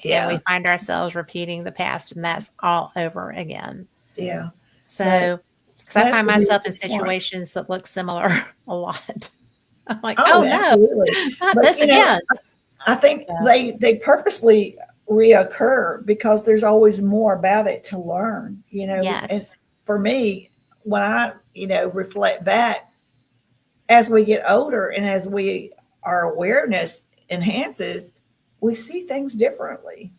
and we Yeah. find ourselves repeating the past, and that's all over again. Yeah. That So, because I that's find the myself in beautiful part. situations that look similar a lot. I'm like, Oh, oh no, absolutely. not But this again. I think So, they purposely reoccur because there's always more about it to learn, and yes. for me, when I, reflect back as we get older and as our awareness enhances, we see things differently.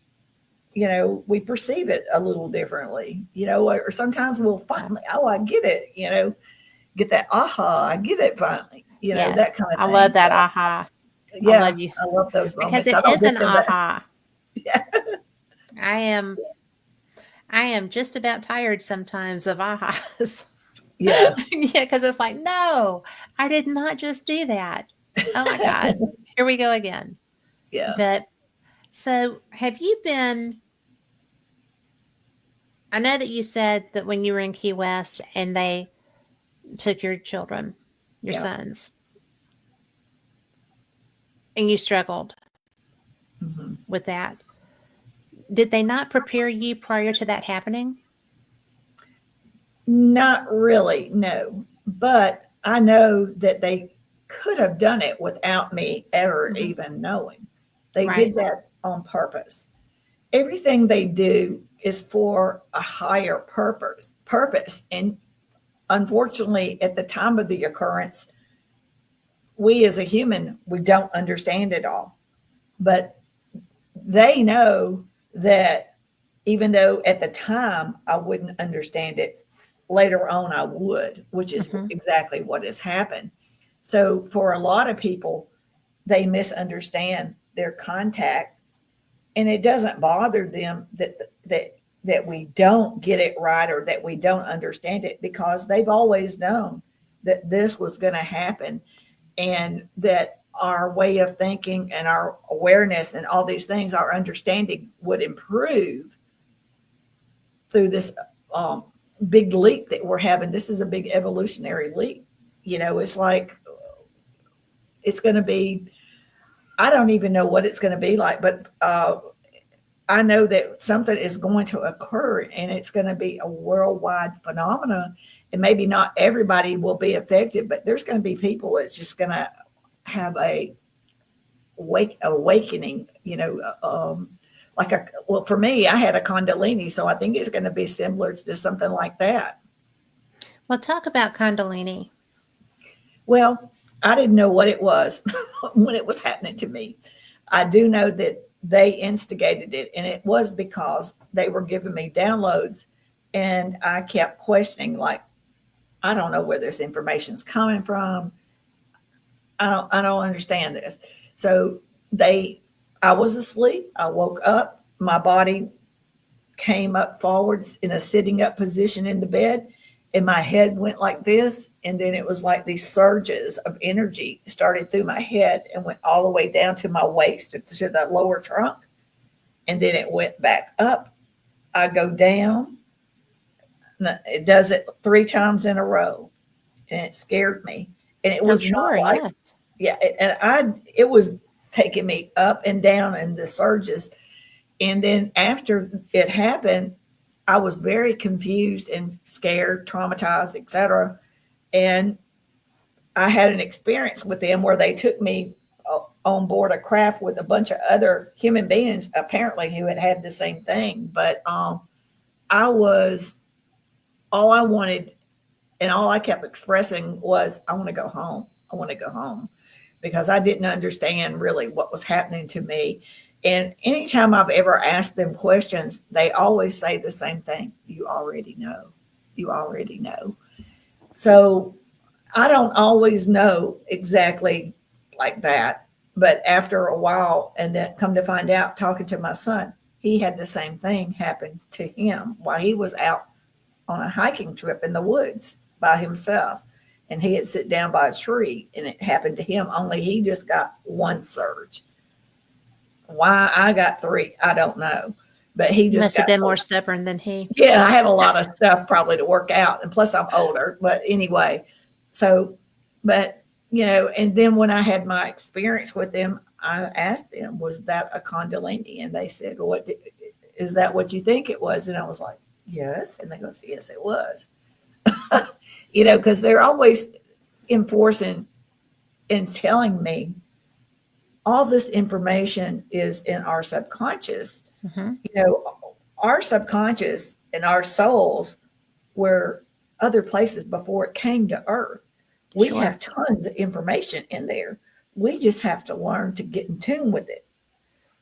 We perceive it a little differently, or sometimes we'll finally, oh, I get it, get that aha, I get it finally, Yes. that kind of I love thing. that So, aha. I yeah, love you I love those because moments. I it don't is get an them that. aha. Yeah. I am just about tired sometimes of ahas. Yeah. Yeah, because it's like, no, I did not just do that. Oh my God. Here we go again. Yeah. But so have you been, I know that you said that when you were in Key West and they took your children, your Yeah. sons, and you struggled Mhm. with that. Did they not prepare you prior to that happening? Not really, no. But I know that they could have done it without me ever Mhm. even knowing. They Right. did that on purpose. Everything they do is for a higher purpose. And unfortunately, at the time of the occurrence, we as a human, we don't understand it all. But they know that even though at the time I wouldn't understand it, later on I would, which is Hmm. exactly what has happened. So for a lot of people, they misunderstand their contact, and it doesn't bother them that we don't get it right or that we don't understand it, because they've always known that this was going to happen, and that our way of thinking and our awareness and all these things, our understanding would improve through this um, big leap that we're having. This is a big evolutionary leap. It's like it's going to be, I don't even know what it's going to be like, but I know that something is going to occur, and it's going to be a worldwide phenomenon. And maybe not everybody will be affected, but there's going to be people that's just going to have a awakening, like well, for me, I had a Kundalini, so I think it's going to be similar to something like that. Well, talk about Kundalini. Well, I didn't know what it was when it was happening to me. I do know that they instigated it, and it was because they were giving me downloads, and I kept questioning, like, I don't know where this information's coming from. I don't understand this. So they I was asleep. I woke up. My body came up forwards in a sitting up position in the bed, and my head went like this, and then it was like these surges of energy started through my head and went all the way down to my waist to the lower trunk, and then it went back up. I go down. It does it 3 times in a row, and it scared me. And it I'm was not sure, like, yes. yeah, it was taking me up and down in the surges. And then after it happened, I was very confused and scared, traumatized, etc. And I had an experience with them where they took me on board a craft with a bunch of other human beings, apparently, who had had the same thing. But I was, all I wanted and all I kept expressing was, I want to go home. I want to go home, because I didn't understand really what was happening to me. And anytime I've ever asked them questions, they always say the same thing: you already know. You already know. So I don't always know exactly like that. But after a while, and then come to find out, talking to my son, he had the same thing happen to him while he was out on a hiking trip in the woods by himself. And he had sit down by a tree, and it happened to him, only he just got one surge. Why I got three, I don't know. But he You just must have got been more three. stubborn than he. Yeah, I have a lot of stuff probably to work out. And plus I'm older. But anyway, so, but, and then when I had my experience with them, I asked them, was that a Kundalini? And they said, what is that, what you think it was? And I was like, yes. And they go, yes, it was. Because they're always enforcing and telling me all this information is in our subconscious. Mm-hmm. Our subconscious and our souls were other places before it came to earth. We Sure. have tons of information in there. We just have to learn to get in tune with it.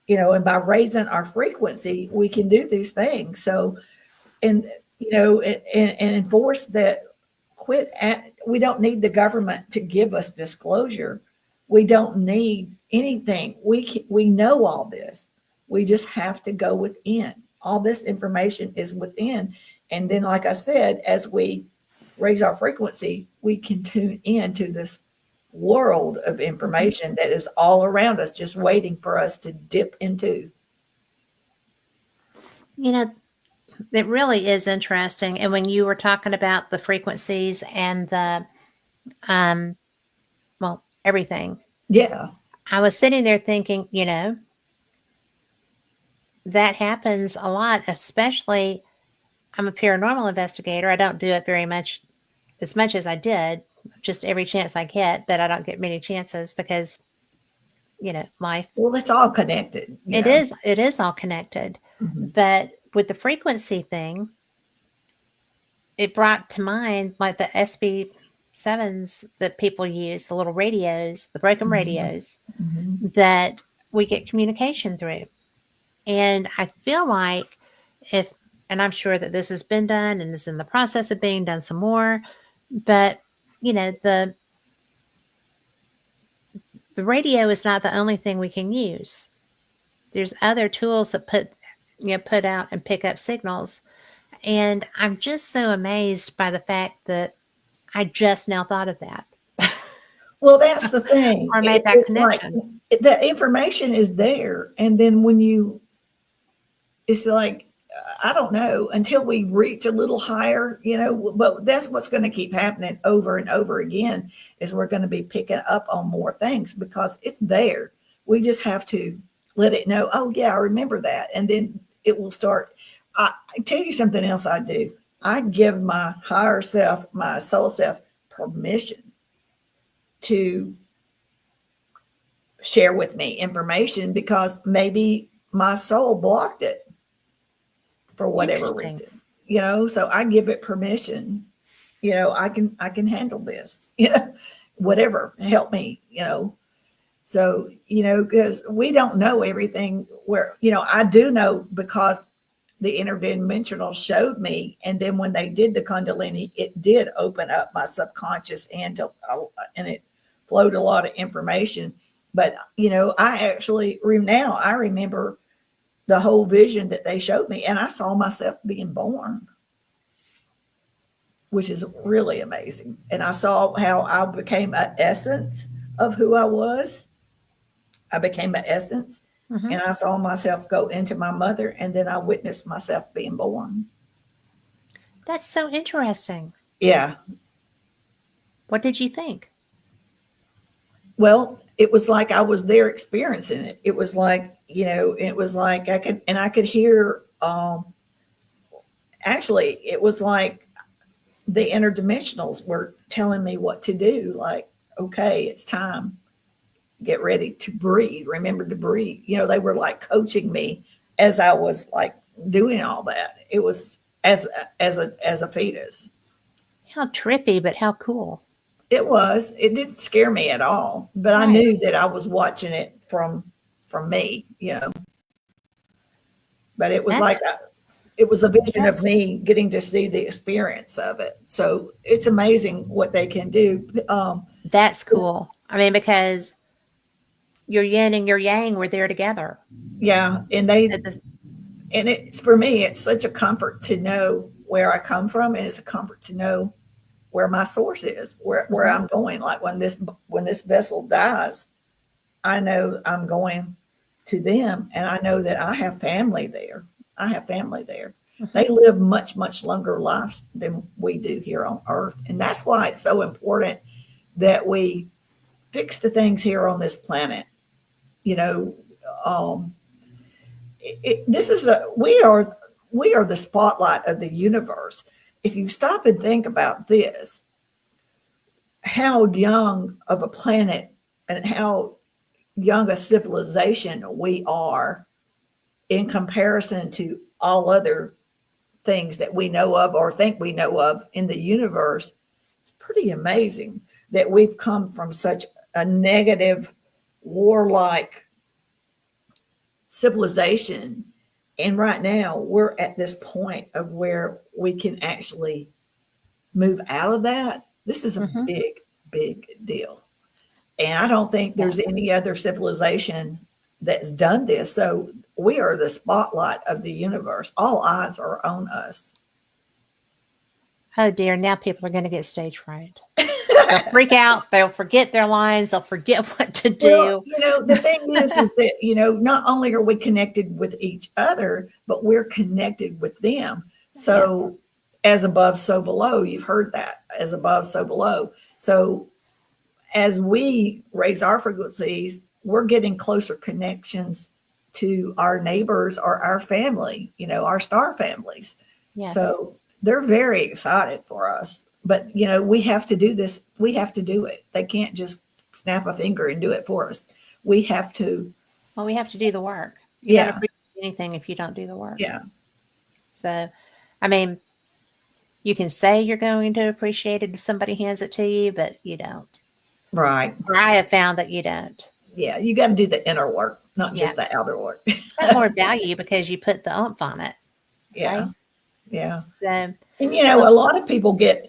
And by raising our frequency, we can do these things. So, and and enforce that. We don't need the government to give us disclosure. We don't need anything. We know all this. We just have to go within. All this information is within. And then, like I said, as we raise our frequency, we can tune into this world of information that is all around us, just waiting for us to dip into. It really is interesting. And when you were talking about the frequencies and the, everything, Yeah. I was sitting there thinking, that happens a lot, especially I'm a paranormal investigator. I don't do it very much, as much as I did, just every chance I get, but I don't get many chances because, life. Well, it's all connected. It is all connected. Mhm. But with the frequency thing, it brought to mind like the SB7s that people use, the little radios, the broken Mhm. radios Mhm. that we get communication through. And I feel like and I'm sure that this has been done and is in the process of being done some more, but the radio is not the only thing we can use. There's other tools that put out and pick up signals. And I'm just so amazed by the fact that I just now thought of that. Well, that's the thing. Or made that It's like connection. the information is there. And then it's like, I don't know, until we reach a little higher, but that's what's going to keep happening over and over again, is we're going to be picking up on more things because it's there. We just have to let it know, oh, yeah, I remember that. And then it will start. I tell you something else I do. I give my higher self, my soul self, permission to share with me information because maybe my soul blocked it for whatever Interesting. reason. So I give it permission. I can handle this. Whatever, help me. So because we don't know everything. Where I do know because the interdimensional showed me, and then when they did the Kundalini, it did open up my subconscious, and it flowed a lot of information. But I actually now I remember the whole vision that they showed me, and I saw myself being born, which is really amazing. And I saw how I became an essence of who I was. I became an essence, Hmm. and I saw myself go into my mother, and then I witnessed myself being born. That's so interesting. Yeah. What did you think? Well, it was like I was there experiencing it. It was like, it was like I could hear, actually, it was like the interdimensionals were telling me what to do. Like, okay, it's time. Get ready to breathe. Remember to breathe. They were like coaching me as I was like doing all that. It was as a fetus. How trippy, but how cool. It was. It didn't scare me at all, but I Right. knew that I was watching it from me. But it was like That's it was a vision of that's me getting to see the experience of it. So it's amazing what they can do. that's cool. I mean, because your yin and your yang were there together. Yeah, At the, and it's for me, it's such a comfort to know where I come from, and it's a comfort to know where my source is, where Mhm. I'm going. Like when this vessel dies, I know I'm going to them, and I know that I have family there. I have family there. Mhm. They live much, much longer lives than we do here on earth. And that's why it's so important that we fix the things here on this planet. You know, um, this is we are the spotlight of the universe. If you stop and think about this, how young of a planet and how young a civilization we are in comparison to all other things that we know of or think we know of in the universe. It's pretty amazing that we've come from such a negative, warlike civilization. And right now, we're at this point of where we can actually move out of that. This is a Mhm. big, big deal. And I don't think Yeah. there's any other civilization that's done this. So we are the spotlight of the universe. All eyes are on us. Oh dear, now people are going to get stage fright. They'll freak out. They'll forget their lines. They'll forget what to Well, do. the thing is that, not only are we connected with each other, but we're connected with them. Yeah. So as above, so below, you've heard that, as above, so below. So as we raise our frequencies, we're getting closer connections to our neighbors or our family, our star families. Yes. So they're very excited for us. But, we have to do this. We have to do it. They can't just snap a finger and do it for us. We have to, Well, we have to do the work. You don't yeah, appreciate anything if you don't do the work. yeah, So, I mean, you can say you're going to appreciate it if somebody hands it to you, but you don't. right. Or I have found that you don't. Yeah, you got to do the inner work, not Yeah. just the outer work. It's got more value because you put the oomph on it, Yeah, right? yeah. So, And, well, a lot of people get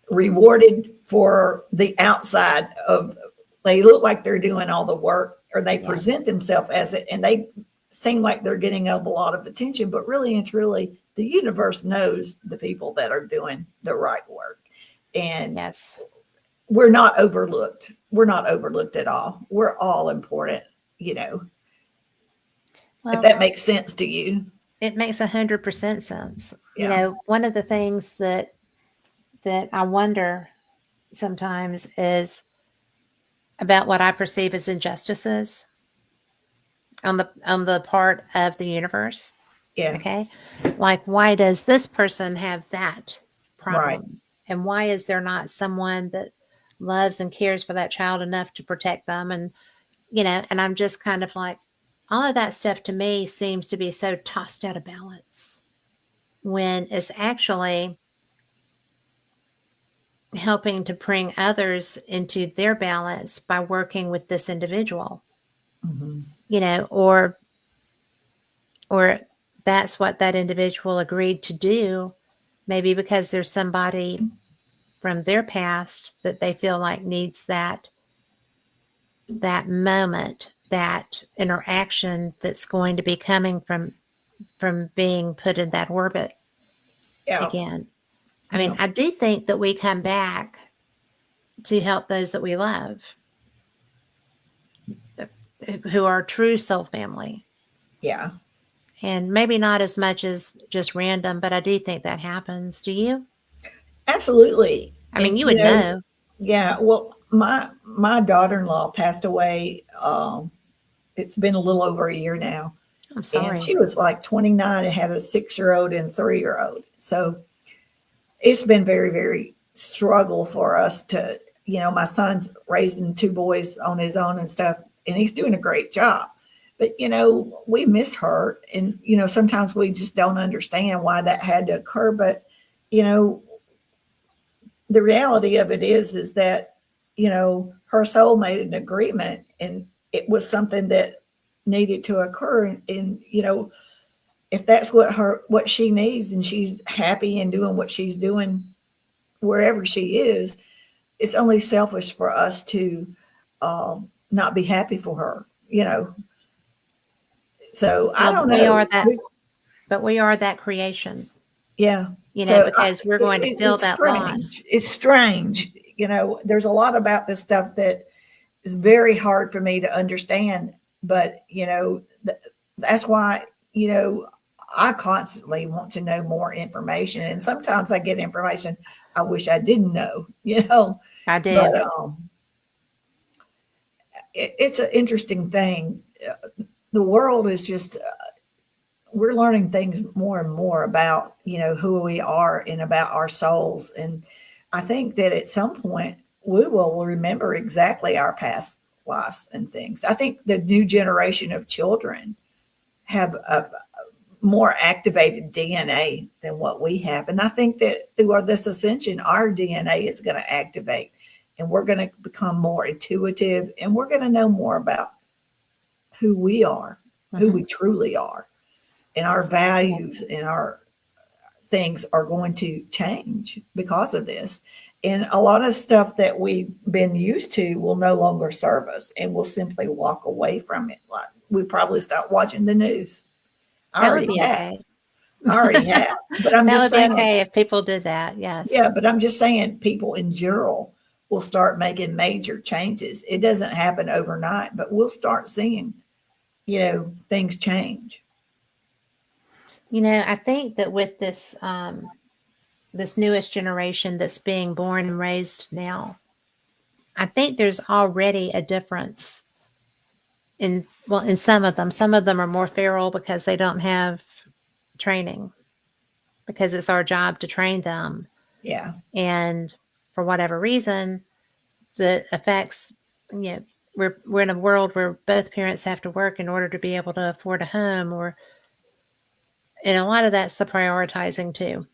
rewarded for the outside of, they look like they're doing all the work, or they yes. present themselves as it, and they seem like they're getting a lot of attention, but really and truly the universe knows the people that are doing the right work, and Yes. we're not overlooked at all. We're all important, if Well, that makes sense to you. it makes 100% sense. Yeah. One of the things that I wonder sometimes is about what I perceive as injustices on the part of the universe. Yeah. Okay. Like, why does this person have that Right. problem? And why is there not someone that loves and cares for that child enough to protect them? And I'm just kind of like, all of that stuff to me seems to be so tossed out of balance when it's actually helping to bring others into their balance by working with this individual, Mhm. or that's what that individual agreed to do, maybe because there's somebody from their past that they feel like needs that moment, that interaction that's going to be coming from being put in that orbit Yeah. again. I mean, Yeah. I do think that we come back to help those that we love, who are true soul family. Yeah. And maybe not as much as just random, but I do think that happens. Do you? Absolutely. I mean, And you would know. yeah, well, my daughter-in-law passed away. It's been a little over a year now, I'm and sorry. she was like 29 and had a 6-year-old and 3-year-old. So it's been very, very struggle for us to, my son's raising two boys on his own and stuff, and he's doing a great job. But, we miss her. And, sometimes we just don't understand why that had to occur. But, you know, the reality of it is that, her soul made an agreement, and it was something that needed to occur. And if that's what she needs, and she's happy and doing what she's doing wherever she is, it's only selfish for us to not be happy for her. So I Well, don't we are know. that, but we are that creation, Yeah. So because we're going to fill it's that loss. strange. It's strange. There's a lot about this stuff that is very hard for me to understand. But, that's why, I constantly want to know more information. And sometimes I get information I wish I didn't know. I do. But it's an interesting thing. The world is just, we're learning things more and more about, who we are and about our souls. And I think that at some point we will remember exactly our past lives and things. I think the new generation of children have a more activated DNA than what we have. And I think that through this ascension, our DNA is going to activate, and we're going to become more intuitive, and we're going to know more about who we are, who we truly are. And our values and our things are going to change because of this. And a lot of stuff that we've been used to will no longer serve us, and we'll simply walk away from it. Like we probably start watching the news. I That would already be have. okay. I already have. But I'm That just would be saying, okay if people did that. Yes. yeah, but I'm just saying people in general will start making major changes. It doesn't happen overnight, but we'll start seeing, things change. I think that with this this newest generation that's being born and raised now, I think there's already a difference in some of them. Some of them are more feral because they don't have training, because it's our job to train them. Yeah. And for whatever reason, the effects, we're in a world where both parents have to work in order to be able to afford a home, and a lot of that's the prioritizing too.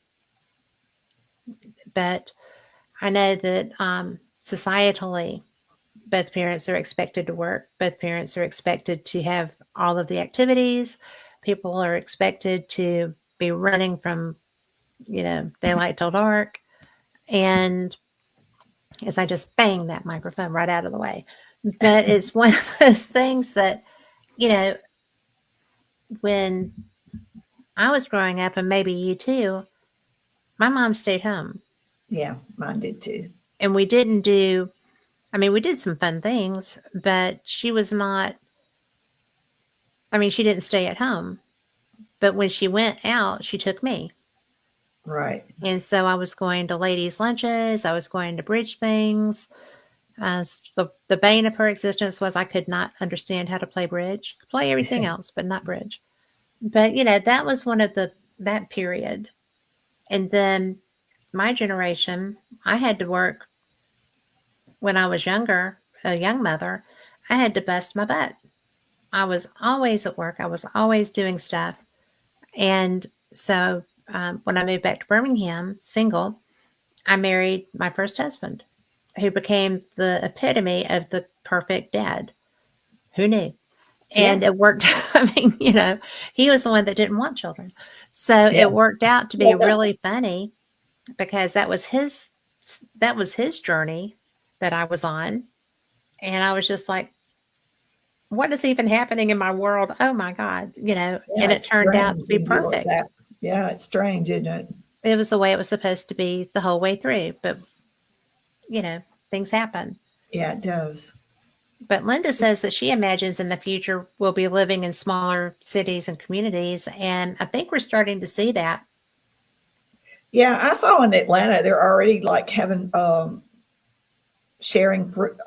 But I know that societally, both parents are expected to work. Both parents are expected to have all of the activities. People are expected to be running from, daylight till dark. And as I just banged that microphone right out of the way. But it's one of those things that, when I was growing up, and maybe you too, my mom stayed home. Yeah, mine did too. And we didn't do, we did some fun things, but she was not, she didn't stay at home. But when she went out, she took me. Right. And so I was going to ladies' lunches. I was going to bridge things. The bane of her existence was I could not understand how to play bridge. Could play everything else, but not bridge. But, that was one of that period. And then my generation, I had to work when I was younger, a young mother. I had to bust my butt. I was always at work. I was always doing stuff. And so when I moved back to Birmingham, single, I married my first husband, who became the epitome of the perfect dad. Who knew? And it worked. He was the one that didn't want children. So it worked out to be really funny, because that was his journey that I was on. And I was just like, what is even happening in my world? Oh my God, and it turned out to be perfect. Yeah, it's strange, isn't it? It was the way it was supposed to be the whole way through. But, things happen. Yeah, it does. But Linda says that she imagines in the future we'll be living in smaller cities and communities. And I think we're starting to see that. Yeah, I saw in Atlanta, they're already like having sharing fruit,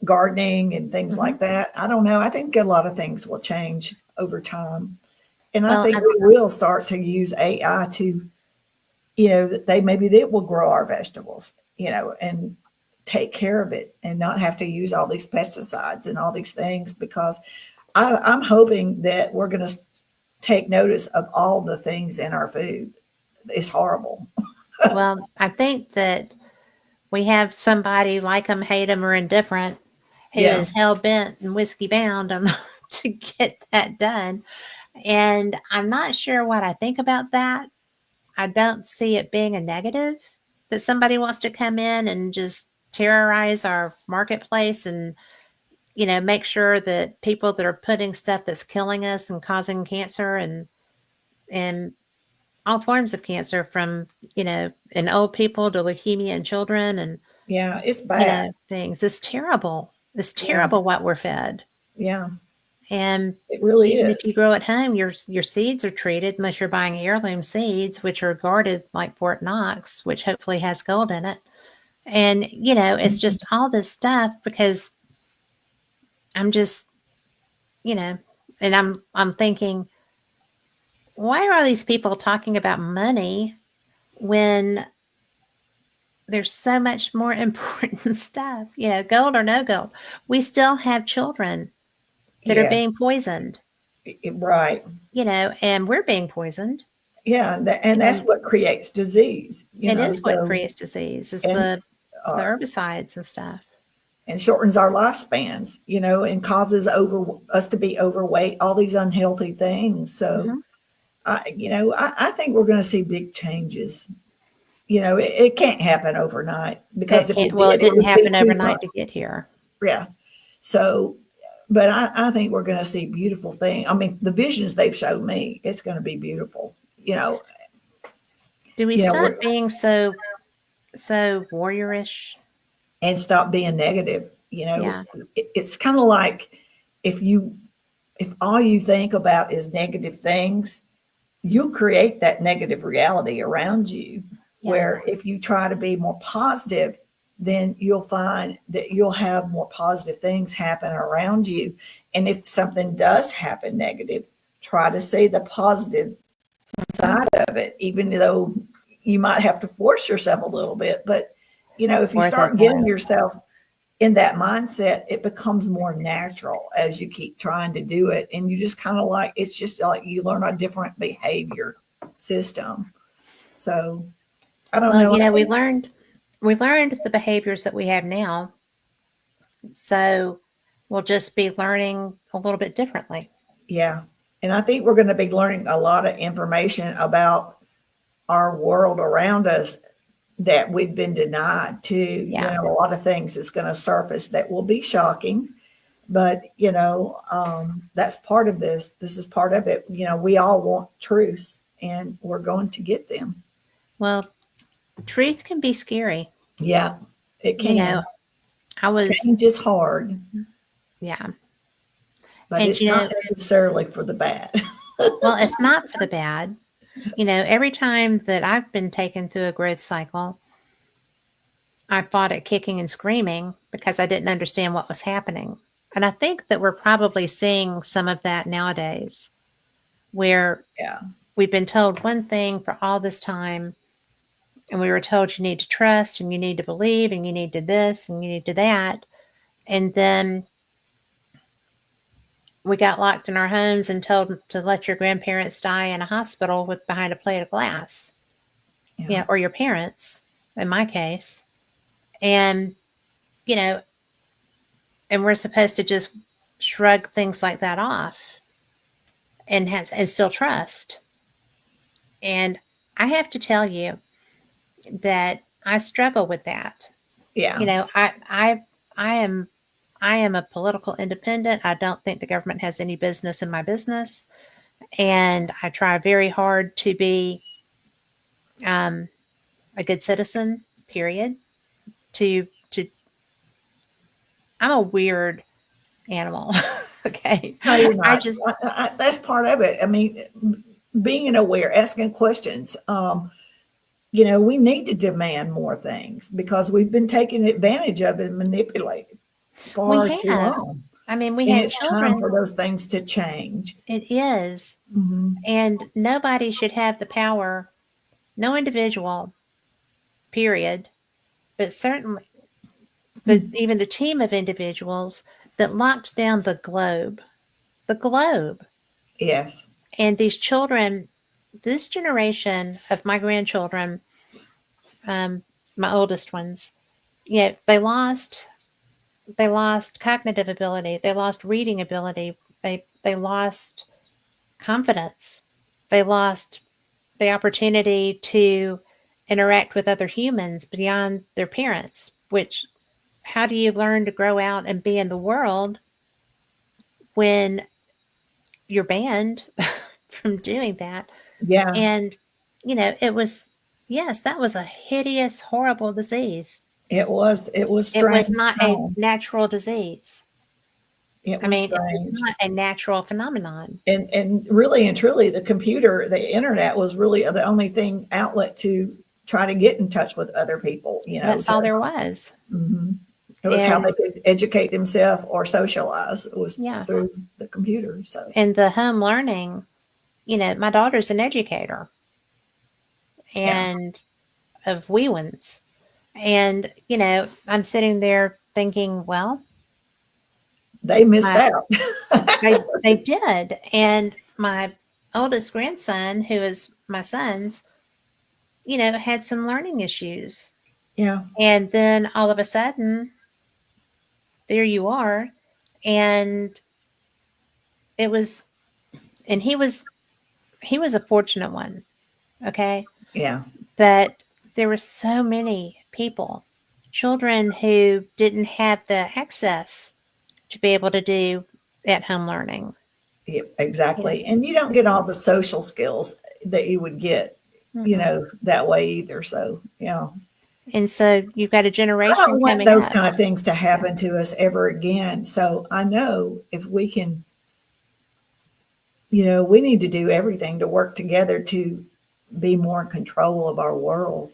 gardening and things like that. I don't know. I think a lot of things will change over time. And I think we will start to use AI to, that they will grow our vegetables, and take care of it and not have to use all these pesticides and all these things, because I'm hoping that we're going to take notice of all the things in our food. It's horrible. Well, I think that we have somebody, like them, hate them, or indifferent, who Yeah. is hell bent and whiskey bound on to get that done. And I'm not sure what I think about that. I don't see it being a negative that somebody wants to come in and just terrorize our marketplace and, make sure that people that are putting stuff that's killing us and causing cancer and all forms of cancer, from, in old people to leukemia in children, and, Yeah. It's bad. things. It's terrible. It's Yeah. terrible what we're fed. Yeah. And It really even if you is. grow at home, your seeds are treated, unless you're buying heirloom seeds, which are guarded like Fort Knox, which hopefully has gold in it. And, it's just all this stuff, because I'm just, and I'm thinking, why are all these people talking about money when there's so much more important stuff? Gold or no gold, we still have children that are Yeah. being poisoned, Right. and we're being poisoned. Yeah. And that's And what creates disease, it is what so, creates disease, is and, the uh, herbicides and stuff. and shortens our lifespans, and causes us to be overweight, all these unhealthy things. So, Mhm. I think we're going to see big changes. It can't happen overnight, because It if can't. it Well, it did, it didn't would be happen too overnight much. to get here. Yeah. So, but I think we're going to see beautiful things. I mean, the visions they've showed me, it's going to be beautiful. Do we You know, stop we're, being so warriorish? and stop being negative. Yeah. It's kind of like, if you if all you think about is negative things, you'll create that negative reality around you. Yeah. Where if you try to be more positive, then you'll find that you'll have more positive things happen around you. And if something does happen negative, try to see the positive side of it, even though you might have to force yourself a little bit. But if It's you worth it start getting though. yourself in that mindset, it becomes more natural as you keep trying to do it. And you just kind of like, it's just like you learn a different behavior system. So I don't Well, know. I think, we learned the behaviors that we have now. So we'll just be learning a little bit differently. yeah. And I think we're going to be learning a lot of information about our world around us that we've been denied too. Yeah. A lot of things that's going to surface that will be shocking. But, that's part of this. This is part of it. We all want truths, and we're going to get them. Well, truth can be scary. Yeah, it You know, can. I was, Change is hard, yeah. but And, it's not necessarily for the bad. well, it's not for the bad. Every time that I've been taken through a growth cycle, I fought it kicking and screaming because I didn't understand what was happening. And I think that we're probably seeing some of that nowadays, where Yeah, we've been told one thing for all this time, and we were told you need to trust and you need to believe and you need to this and you need to that. And then we got locked in our homes and told to let your grandparents die in a hospital with behind a plate of glass, yeah, or your parents, in my case. And, you know, and we're supposed to just shrug things like that off and still trust. And I have to tell you that I struggle with that. yeah, I am a political independent. I don't think the government has any business in my business, and I try very hard to be um, a good citizen. Period. To I'm a weird animal. Okay, no, you're I not. just That's part of it. I mean, being aware, asking questions. We need to demand more things, because we've been taken advantage of and manipulated we far too have. long. I mean, we And have it's time children. for those things to change. It is, Mhm. and nobody should have the power. No individual, period, but certainly even the team of individuals that locked down the globe. The globe. Yes. And these children, this generation of my grandchildren, my oldest ones, they lost cognitive ability, they lost reading ability, they lost confidence, they lost the opportunity to interact with other humans beyond their parents. Which, how do you learn to grow out and be in the world when you're banned from doing that? Yeah. And it was, yes, that was a hideous, horrible disease. It was It was strange. not a natural disease. It I was mean, it was strange. not a natural phenomenon. And really and truly, the computer, the internet was really the only thing outlet to try to get in touch with other people. That's all there was. Mhm. It was how And they could educate themselves or socialize. It was yeah, through the computer. So and the home learning, my daughter's an educator yeah, and of wee ones. And, I'm sitting there thinking, well, they missed my out. they did. And my oldest grandson, who is my son's, had some learning issues. Yeah. And then all of a sudden, there you are. And it was, and he was a fortunate one. Okay. Yeah. But there were so many people, children who didn't have the access to be able to do at home learning. Yeah, You know, exactly. And you don't get all the social skills that you would get, mm-mm. that way either. So, yeah. And so you've got a I generation don't want coming those up. kind of things to Yeah. happen to us ever again. So I know if we can, we need to do everything to work together to be more in control of our world.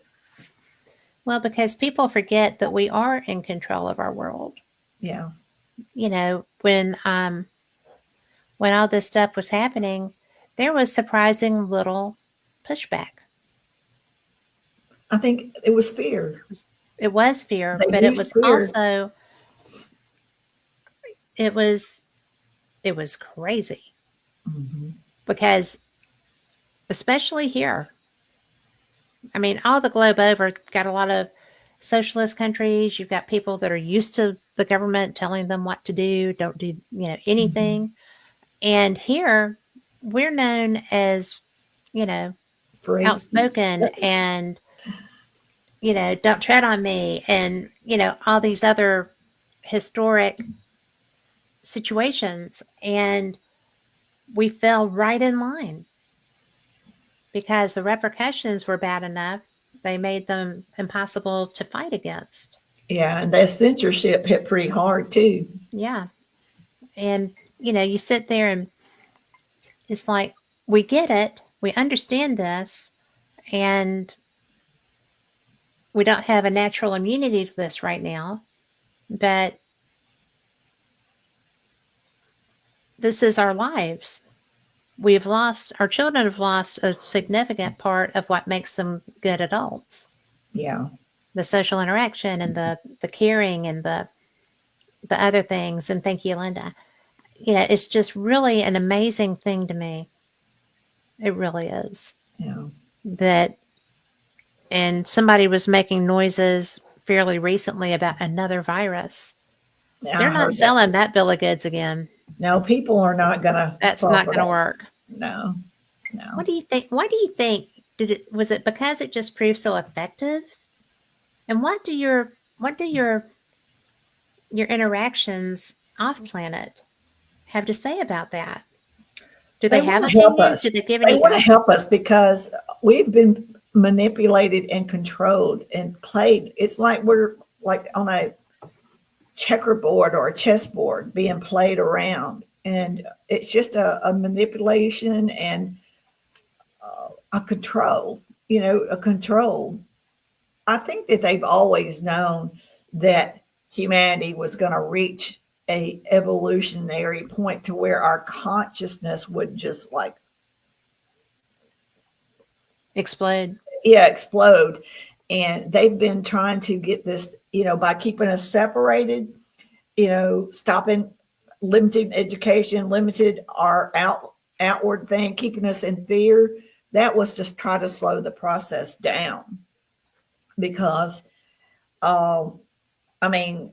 Well, because people forget that we are in control of our world. Yeah. When all this stuff was happening, there was surprising little pushback. I think it was fear. It was fear, They but it used was fear. also it was crazy Mhm. because especially here, I mean, all the globe over, got a lot of socialist countries. You've got people that are used to the government telling them what to do, don't do, Mhm. anything. And here, we're known as, Free. outspoken and, don't tread on me, and, all these other historic situations. And we fell right in line because the repercussions were bad enough. They made them impossible to fight against. Yeah, and that censorship hit pretty hard too. Yeah. And, you sit there and it's like, we get it. We understand this. And we don't have a natural immunity to this right now. But this is our lives. Our children have lost a significant part of what makes them good adults. Yeah. The social interaction and the caring and the other things. And thank you, Linda. It's just really an amazing thing to me. It really is. Yeah. That, and somebody was making noises fairly recently about another virus. I They're not heard that. selling that bill of goods again. No, people are not gonna. That's not going to work. No. What do you think? Why do you think was it because it just proved so effective? And what do your interactions off planet have to say about that? Do they have want to help opinions? us. Do they give They any want to guidance? help us because we've been manipulated and controlled and played. It's like we're like on a checkerboard or a chessboard being played around. And it's just a manipulation and a control, a control. I think that they've always known that humanity was going to reach a evolutionary point to where our consciousness would just Explode. explode. And they've been trying to get this, by keeping us separated, stopping, limited education, limited our outward thing, keeping us in fear. That was just try to slow the process down because, I mean,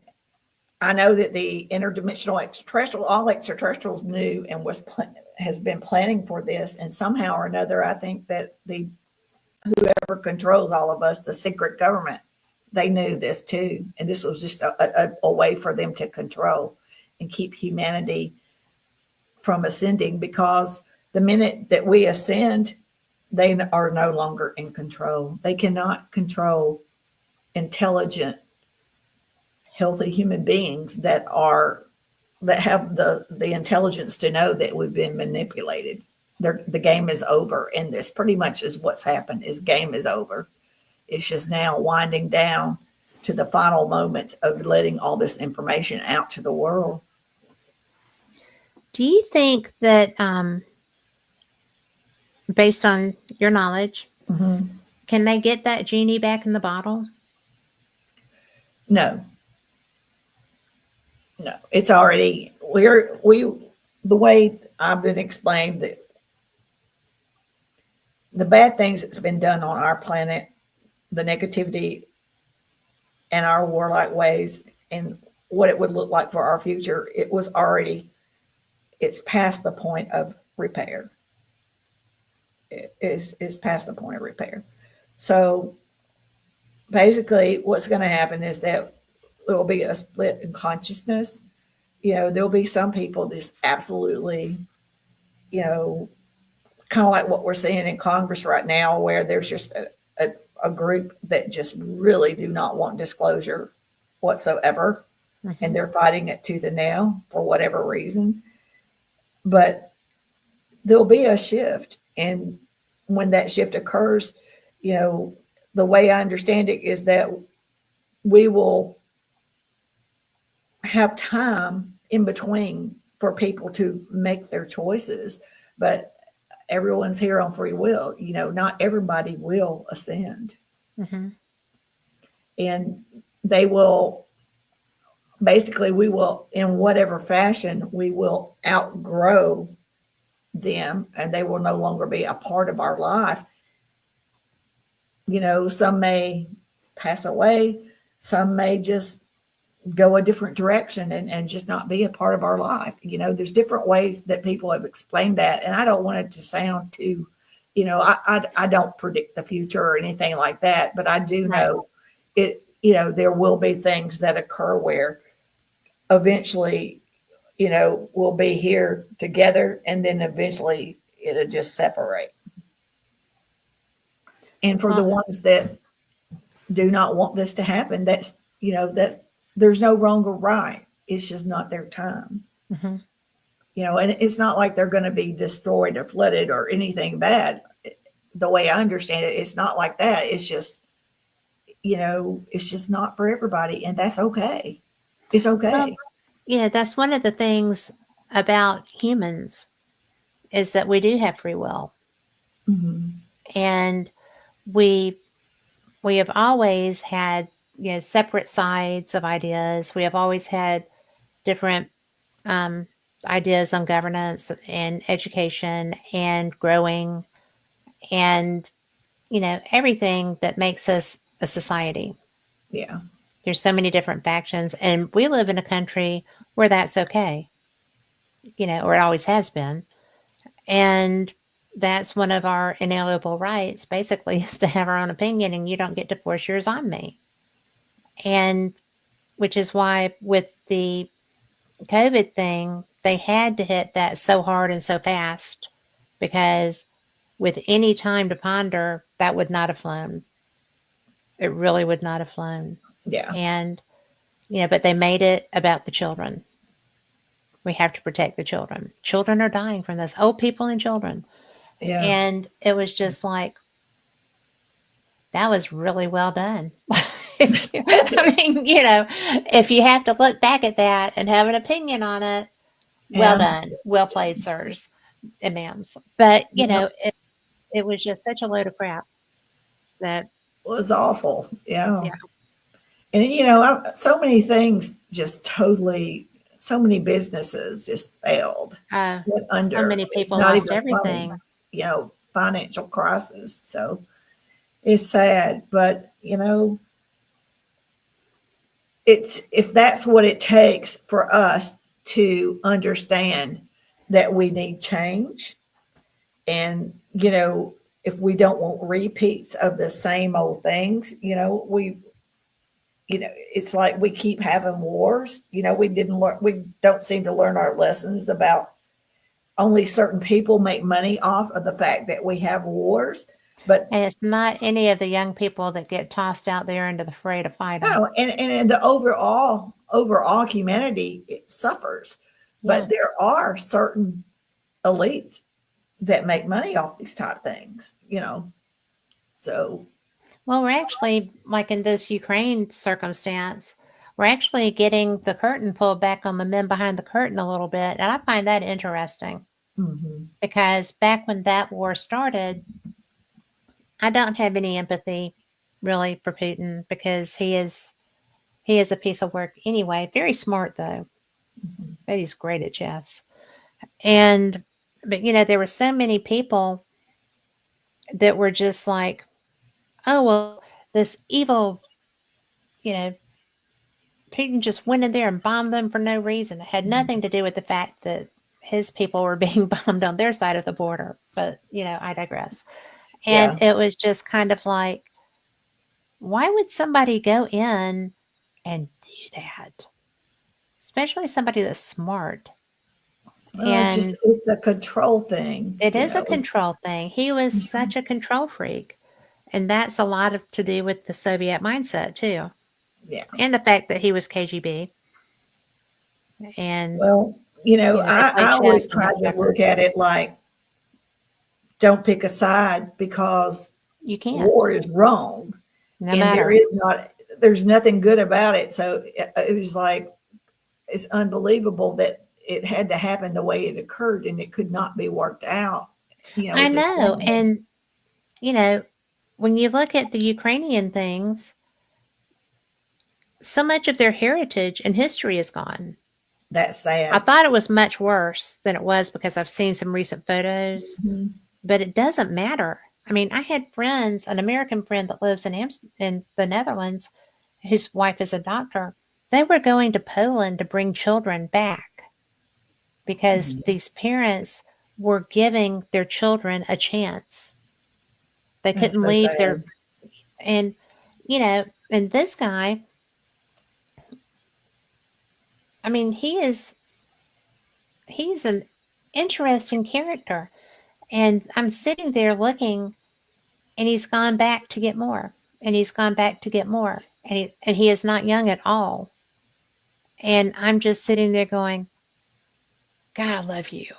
I know that the interdimensional extraterrestrial, all extraterrestrials knew and has been planning for this, and somehow or another, I think that the whoever controls all of us, the secret government, they knew this too, and this was just a way for them to control and keep humanity from ascending. Because the minute that we ascend, they are no longer in control. They cannot control intelligent, healthy human beings that have the intelligence to know that we've been manipulated. The game is over, and this pretty much is what's happened. Is game is over. It's just now winding down to the final moments of letting all this information out to the world. Do you think that, based on your knowledge, can they get that genie back in the bottle? No, it's already, the way I've been explained that the bad things that's been done on our planet, the negativity and our warlike ways and what it would look like for our future, it's past the point of repair. It is past the point of repair. So basically what's going to happen is that there will be a split in consciousness. There'll be some people just absolutely, kind of like what we're seeing in Congress right now, where there's just a group that just really do not want disclosure whatsoever. Mm-hmm. And they're fighting it tooth and nail for whatever reason. But there'll be a shift. And when that shift occurs, the way I understand it is that we will have time in between for people to make their choices. But everyone's here on free will. Not everybody will ascend. Mm-hmm. And they will, basically, we will, in whatever fashion, we will outgrow them and they will no longer be a part of our life. Some may pass away, some may just go a different direction and just not be a part of our life. There's different ways that people have explained that. And I don't want it to sound too, I don't predict the future or anything like that, but I do know it, there will be things that occur where eventually, we'll be here together and then eventually it'll just separate. And for the ones that do not want this to happen, that's there's no wrong or right. It's just not their time. Mm-hmm. And it's not like they're going to be destroyed or flooded or anything bad. The way I understand it, it's not like that. It's just, it's just not for everybody. And that's okay. It's okay. Yeah, that's one of the things about humans is that we do have free will. Mm-hmm. And we have always had, separate sides of ideas. We have always had different ideas on governance and education and growing and, everything that makes us a society. Yeah. There's so many different factions, and we live in a country where that's okay, or it always has been. And that's one of our inalienable rights, basically, is to have our own opinion, and you don't get to force yours on me. And which is why with the COVID thing, they had to hit that so hard and so fast, because with any time to ponder, that would not have flown. It really would not have flown. Yeah. And, but they made it about the children. We have to protect the children. Children are dying from this, old people and children. Yeah. And it was just like, that was really well done. If you have to look back at that and have an opinion on it, well done. Well played, sirs and ma'ams. But, it was just such a load of crap that was awful. Yeah. Yeah. And, so many things just totally, so many businesses just failed, Uh, went so under. many It's people not lost even funny, everything. financial crisis. So it's sad, but, it's if that's what it takes for us to understand that we need change, and if we don't want repeats of the same old things, it's like we keep having wars. We don't seem to learn our lessons about only certain people make money off of the fact that we have wars. But And it's not any of the young people that get tossed out there into the fray to fight them. no, and in the overall humanity, it suffers. Yeah. But there are certain elites that make money off these type things. So Well, we're actually, like in this Ukraine circumstance, we're actually getting the curtain pulled back on the men behind the curtain a little bit. And I find that interesting mhm. because back when that war started, I don't have any empathy really for Putin because he is a piece of work anyway. Very smart though. Mhm. But he's great at chess. And but there were so many people that were just like, oh well, this evil, you know, Putin just went in there and bombed them for no reason. It had nothing to do with the fact that his people were being bombed on their side of the border. But, I digress. And Yeah. it was just kind of like, why would somebody go in and do that? Especially somebody that's smart. Well, And it's a control thing, it is a control thing. He was Mhm. such a control freak. And that's a lot of to do with the Soviet mindset too. Yeah. And the fact that he was KGB and Well, they played I always chess and try not to look checkers. at it like, don't pick a side, because You can't. war is wrong, No and matter. there's nothing good about it. So it was like, it's unbelievable that it had to happen the way it occurred, and it could not be worked out. I It's just know. sad. And, you know, when you look at the Ukrainian things, so much of their heritage and history is gone. That's I sad. thought it was much worse than it was because I've seen some recent photos, Mhm. but it doesn't matter. I mean, I had friends, an American friend that lives in the Netherlands, whose wife is a doctor. They were going to Poland to bring children back because Mhm. these parents were giving their children a chance. They That's couldn't so leave sad. their and and this guy, I mean, he's an interesting character. And I'm sitting there looking and he's gone back to get more. And he's gone back to get more. And he is not young at all. And I'm just sitting there going, God, I love you.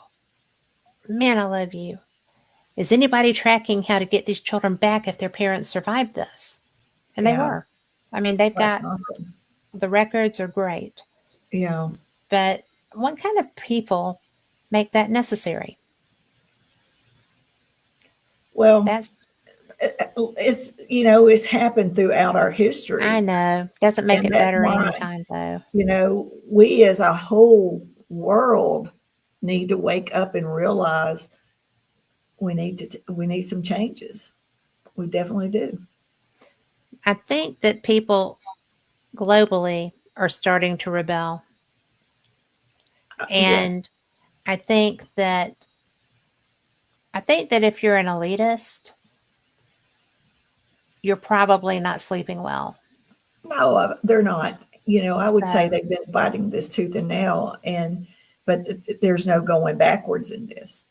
Man, I love you. Is anybody tracking how to get these children back if their parents survived this? And they Yeah, were. I mean, they've that's got awesome. the records are great. Yeah. But what kind of people make that necessary? Well, That's, it's happened throughout our I history, know, doesn't make and it that's better any why, time though. we as a whole world need to wake up and realize we need some changes. We definitely do. I think that people globally are starting to rebel. Yes. And I think that if you're an elitist, you're probably not sleeping well. No, they're not. I would say So, they've been fighting this tooth and nail, but there's no going backwards in this.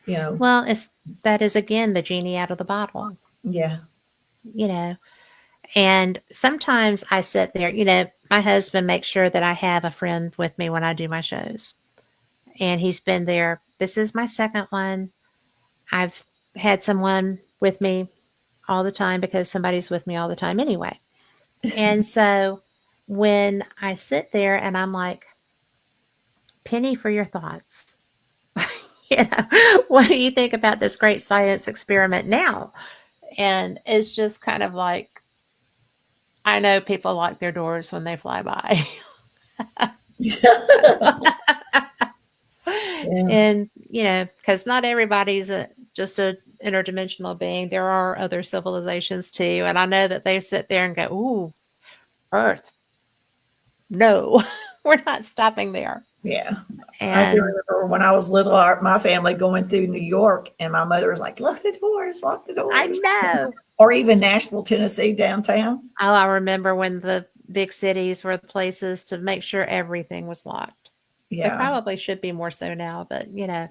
You know, well, it's that is again the genie out of the bottle, yeah. you know. And sometimes I sit there, my husband makes sure that I have a friend with me when I do my shows. And he's been there. This is my second one. I've had someone with me all the time because somebody's with me all the time anyway. And so when I sit there and I'm like, Penny, for your thoughts, what do you think about this great science experiment now? And it's just kind of like, I know people lock their doors when they fly by. Yeah. And, because not everybody's just a interdimensional being. There are other civilizations too. And I know that they sit there and go, ooh, Earth. No, we're not stopping there. Yeah. I can And remember when I was little, my family going through New York, and my mother was like, "Lock the doors, lock the I doors." know. Or even Nashville, Tennessee, downtown. Oh, I remember when the big cities were the places to make sure everything was locked. It Yeah. probably should be more so now, but Yeah.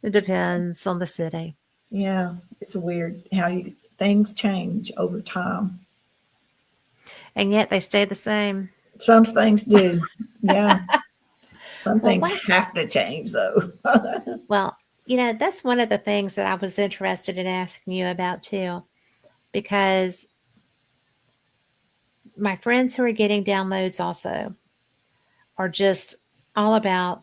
it depends on the city. Yeah. It's weird how things change over time. And yet they stay the same. Some things do. Yeah. Some Well, things have to change, though. well, that's one of the things that I was interested in asking you about too, because my friends who are getting downloads also are just all about,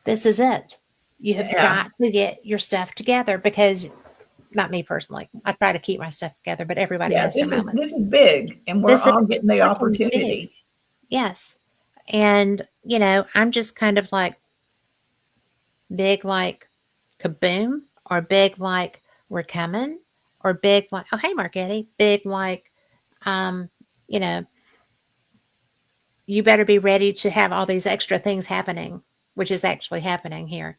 this is it. You have Yeah. got to get your stuff together, because not me personally. I try to keep my stuff together, but everybody Yeah. has their This moments. is big, and we're This is all getting the freaking big. opportunity. Yes. And, I'm just kind of like, big like kaboom, or big like we're coming, or big like, oh, hey, Marketti, big like, um, you know, you better be ready to have all these extra things happening, which is actually happening here.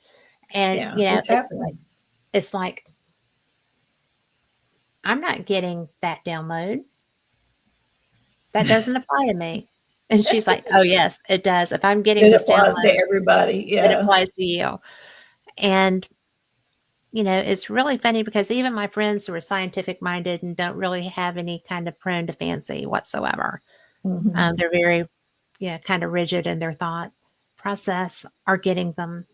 And, Yeah. It's happening. it's like, I'm not getting that download. That doesn't apply to me. And she's like, oh, yes, it does. If I'm getting It this applies to download, everybody. it Yeah. applies to you. And, it's really funny because even my friends who are scientific minded and don't really have any kind of prone to fancy whatsoever, Hmm. they're very, kind of rigid in their thought process, are getting them.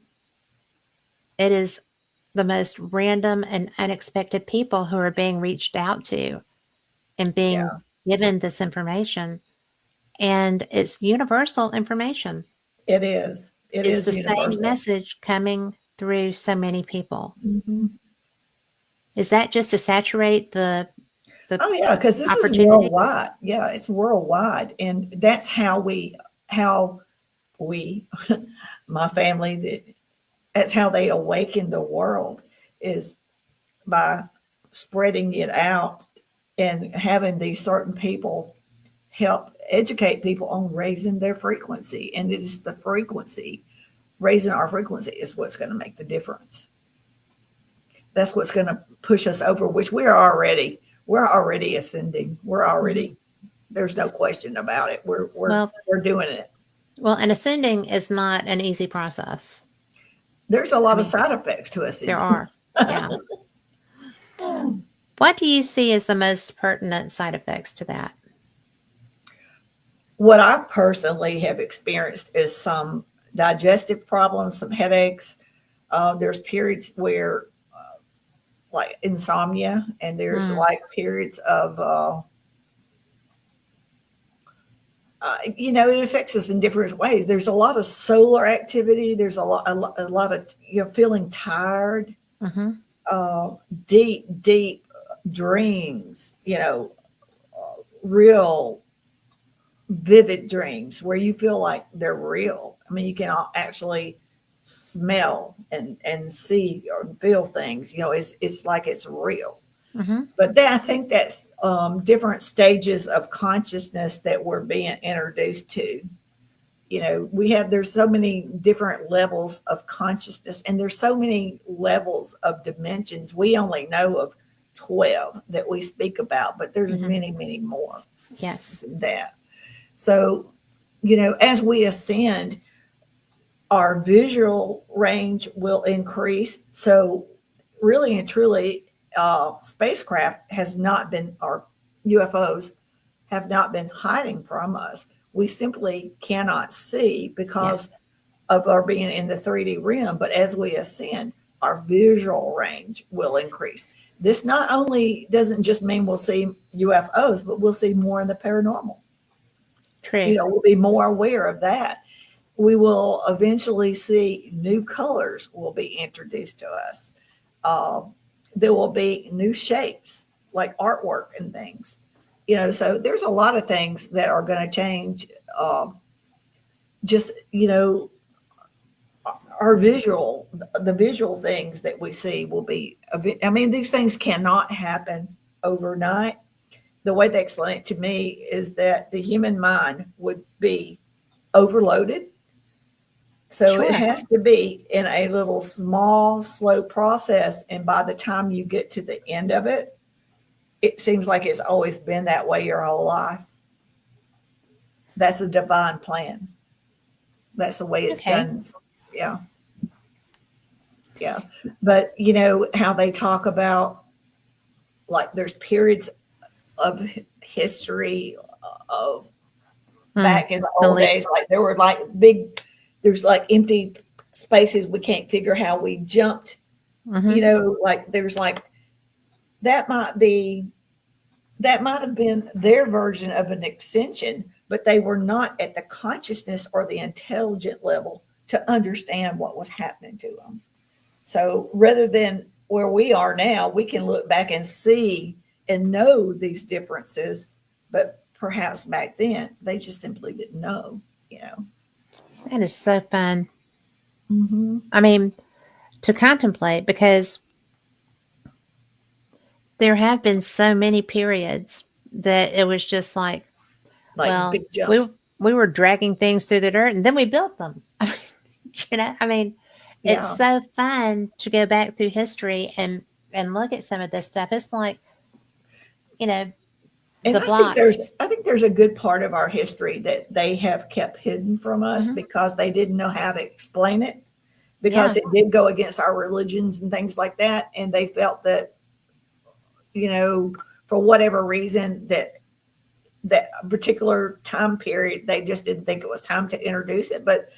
It is the most random and unexpected people who are being reached out to and being Yeah. given this information. And it's universal information. It is. It It's is the same universal. message coming through so many people. Hmm. Is that just to saturate the Oh yeah, because this is opportunity? worldwide. Yeah, it's worldwide, and that's how we, my family, that's how they awaken the world, is by spreading it out and having these certain people help educate people on raising their frequency. And it is the frequency, raising our frequency is what's going to make the difference. That's what's going to push us over, which we're already ascending. We're Mhm. already, there's no question about it. Well, We're doing it. and ascending is not an easy process. There's a I lot of mean, side effects to there ascending. are. Yeah. What do you see as the most pertinent side effects to that? What I personally have experienced is some digestive problems, some headaches. There's periods where, like insomnia, and there's Mm, like periods of, it affects us in different ways. There's a lot of solar activity. There's a lot of, feeling tired, hmm uh, deep dreams, real vivid dreams where you feel like they're real. I mean, you can actually smell and see or feel things. It's like it's real. hmm But I think that's different stages of consciousness that we're being introduced to. There's so many different levels of consciousness, and there's so many levels of dimensions. We only know of 12 that we speak about, but there's hmm many more Yes. than that. So, as we ascend, our visual range will increase. So, really and truly, spacecraft has not been, or UFOs have not been hiding from us. We simply cannot see because Yes. of our being in the 3D realm. But as we ascend, our visual range will increase. This not only doesn't just mean we'll see UFOs, but we'll see more in the paranormal. True. We'll be more aware of that. We will eventually see new colors will be introduced to us. Uh, there will be new shapes like artwork and things. So there's a lot of things that are going to change. Just our the visual things that we see will be. I mean, these things cannot happen overnight. The way they explain it to me is that the human mind would be overloaded. So it Sure. has to be in a little small, slow process. And by the time you get to the end of it, it seems like it's always been that way your whole life. That's a divine plan. That's the way it's Okay. done. Yeah. Yeah. But how they talk about, like, there's periods of history of Mm. back in the The old leap. days, like there were like there's like empty spaces. We can't figure how we jumped, Hmm. like there's like, that might be, that might have been their version of an extension, but they were not at the consciousness or the intelligent level to understand what was happening to them. So rather than where we are now, we can look back and see and know these differences, but perhaps back then they just simply didn't know. That is so fun. Hmm. I mean, to contemplate because there have been so many periods that it was just like, Like well, big jumps. we were dragging things through the dirt and then we built them. I mean, it's Yeah. so fun to go back through history and look at some of this stuff. It's like, you know, And the I think blocks. there's a good part of our history that they have kept hidden from us Hmm. because they didn't know how to explain it, because Yeah, it did go against our religions and things like that. And they felt that, for whatever reason, that particular time period, they just didn't think it was time to introduce it. But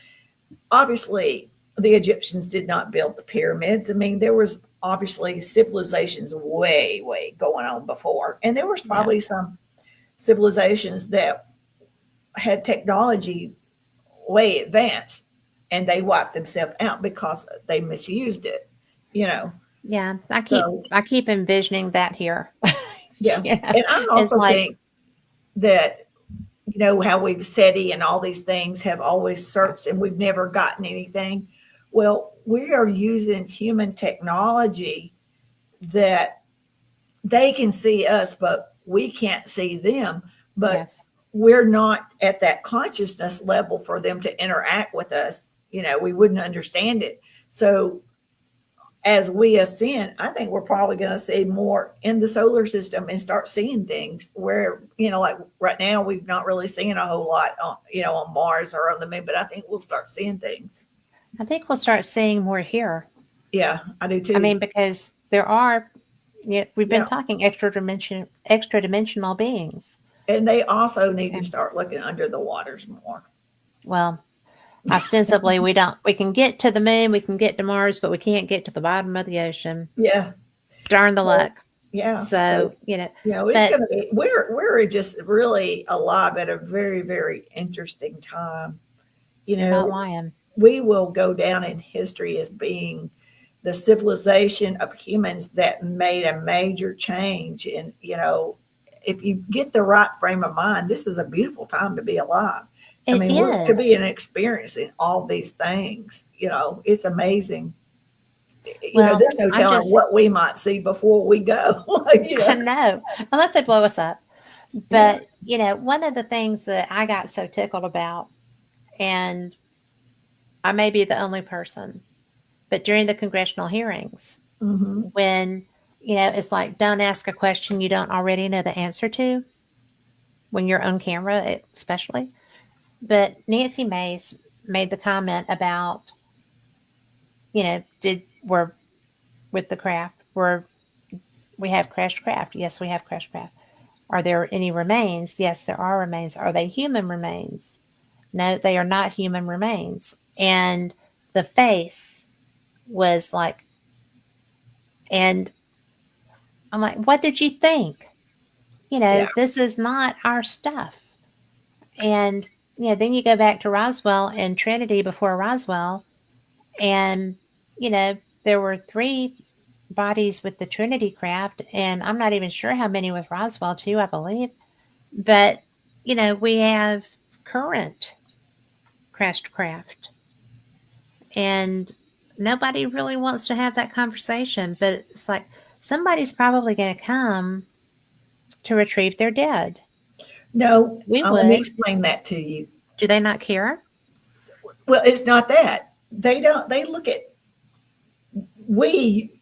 obviously, the Egyptians did not build the pyramids. I mean, there was obviously civilizations way, way going on before, and there was yeah, probably some civilizations that had technology way advanced, and they wiped themselves out because they misused it. You know, yeah. so I keep envisioning that here. yeah, You know, and I it's also like, think that how we've SETI and all these things have always yeah, searched and we've never gotten anything. Well, we are using human technology that they can see us, but we can't see them. But yes, we're not at that consciousness level for them to interact with us. We wouldn't understand it. So as we ascend, I think we're probably going to see more in the solar system and start seeing things where, like right now, we've not really seen a whole lot on Mars or on the moon, but I think we'll start seeing things. I think we'll start seeing more here. Yeah, I do I too. mean, because there are, yeah, we've been Yeah. talking extra dimensional beings. And they also need to And start looking under the waters more. well, ostensibly, we can get to the moon, we can get to Mars, but we can't get to the bottom of the ocean. Yeah. Darn the So, luck. yeah. So, So, it's but going to be, we're just really alive at a very, very interesting time. You you're not know, lying. we will go down in history as being the civilization of humans that made a major change. And, if you get the right frame of mind, this is a beautiful time to be alive. I It mean, we're to be is. an experiencing all these things, it's amazing. Well, There's no I'm telling just, what we might see before we go. I know, unless they blow us up. Yeah. But, one of the things that I got so tickled about, and I may be the only person, but during the congressional hearings, Hmm. when, it's like, don't ask a question you don't already know the answer to when you're on camera, especially. But Nancy Mace made the comment about, we're with the craft, we have crashed craft. Yes, we have crashed craft. Are there any remains? Yes, there are remains. Are they human remains? No, they are not human remains. And the face was like, and I'm like, what did you think? Yeah. This is not our stuff. And, then you go back to Roswell and Trinity before Roswell, and, there were three. bodies with the Trinity craft, and I'm not even sure how many with Roswell too, I believe. But we have current crashed craft, and nobody really wants to have that conversation. But it's like somebody's probably going to come to retrieve their dead. No, We let me would. explain that to you. Do they not care? Well, it's not that. They don't, they look at, we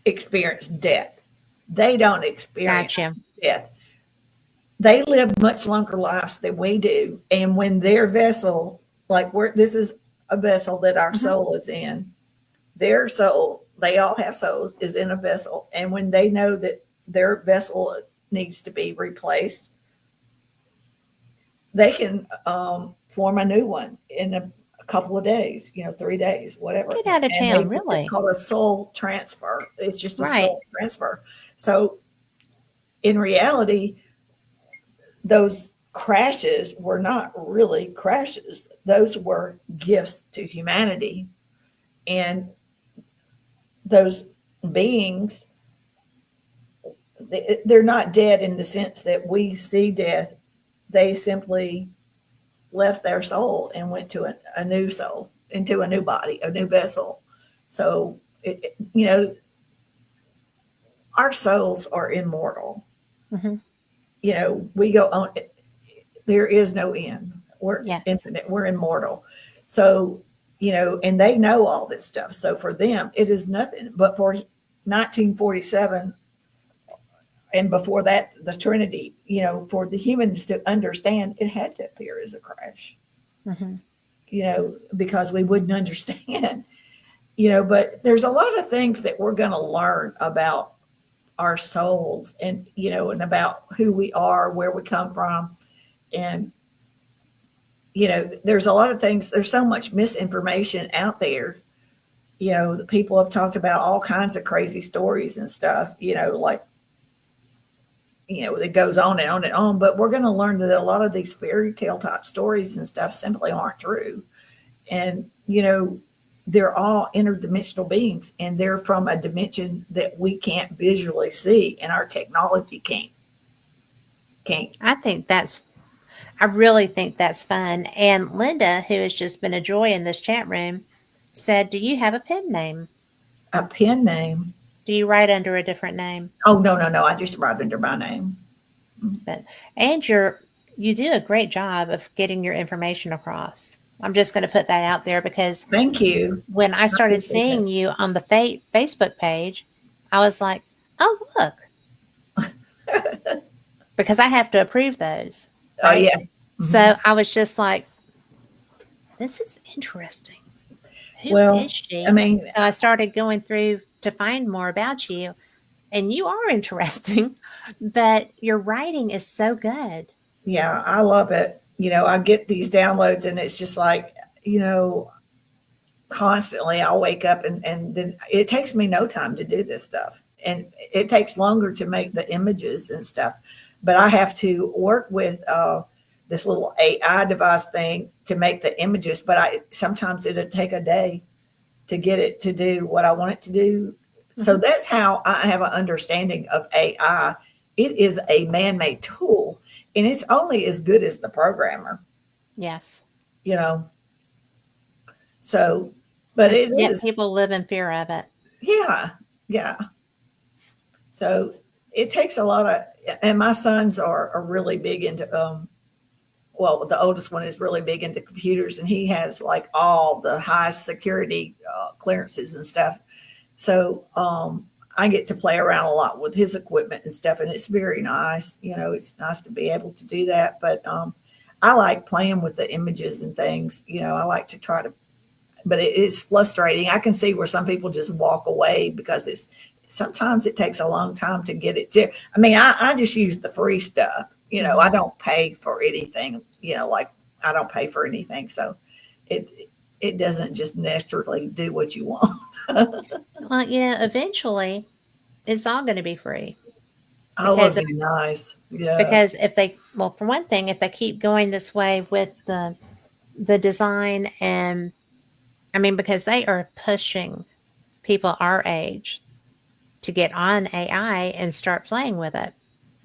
experience death. They don't experience Gotcha. death. They live much longer lives than we do. And when their vessel, like this is a vessel that our Mhm. soul is in, their soul, they all have souls, is in a vessel. And when they know that their vessel needs to be replaced, they can form a new one in a couple of days, 3 days, whatever. Get out of And town, it's really? called a soul transfer. It's just a Right. soul transfer. So in reality, those crashes were not really crashes. Those were gifts to humanity. And those beings, they're not dead in the sense that we see death. They simply left their soul and went to a new soul, into a new body, a new vessel. So, our souls are immortal. Hmm. We go on, there is no end. We're Yes. infinite, we're immortal. So, and they know all this stuff. So for them, it is nothing. But for 1947 and before that, the Trinity, for the humans to understand, it had to appear as a crash, Hmm. because we wouldn't understand, but there's a lot of things that we're going to learn about our souls and, and about who we are, where we come from. And, there's a lot of things, there's so much misinformation out there. The people have talked about all kinds of crazy stories and stuff, like, it goes on and on and on. But we're going to learn that a lot of these fairy tale type stories and stuff simply aren't true. And, they're all interdimensional beings, and they're from a dimension that we can't visually see, and our technology can't. I really think that's fun. And Linda, who has just been a joy in this chat room, said, "Do you have a pen name? A pen name? Do you write under a different name?" Oh, no, no, no. I just write under my name. But and you do a great job of getting your information across. I'm just going to put that out there because Thank you. when I I started appreciate seeing you on the Facebook page, I was like, "Oh, look," that. because I have to approve those, Oh, right? yeah. Mhm. So I was just like, "This is interesting. Who is Well, I she?" mean, So I started going through to find more about you, and you are interesting, but your writing is so good. yeah, I love it. I get these downloads, and it's just like, you know, constantly I'll wake up, and then it takes me no time to do this stuff. And it takes longer to make the images and stuff. But I have to work with this little AI device thing to make the images. But I sometimes it'll take a day to get it to do what I want it to do. So Hmm. that's how I have an understanding of AI. It is a man-made tool, and it's only as good as the programmer, Yes. you know. So, but And it yet is, people live in fear of it. yeah, yeah. So it takes a lot of, and my sons are really big into, well, the oldest one is really big into computers, and he has like all the high security clearances and stuff. So I get to play around a lot with his equipment and stuff, and it's very nice. It's nice to be able to do that. But I like playing with the images and things. I like to try to, but it is frustrating. I can see where some people just walk away because sometimes it takes a long time to get it to. I mean, I just use the free stuff. I Hmm. don't pay for anything. Like I don't pay for anything, so it it doesn't just naturally do what you want. Well, eventually it's all going to be free Oh, because it'd be nice. Yeah. because if they well, for one thing, if they keep going this way with the design, and I mean, because they are pushing people our age to get on AI and start playing with it,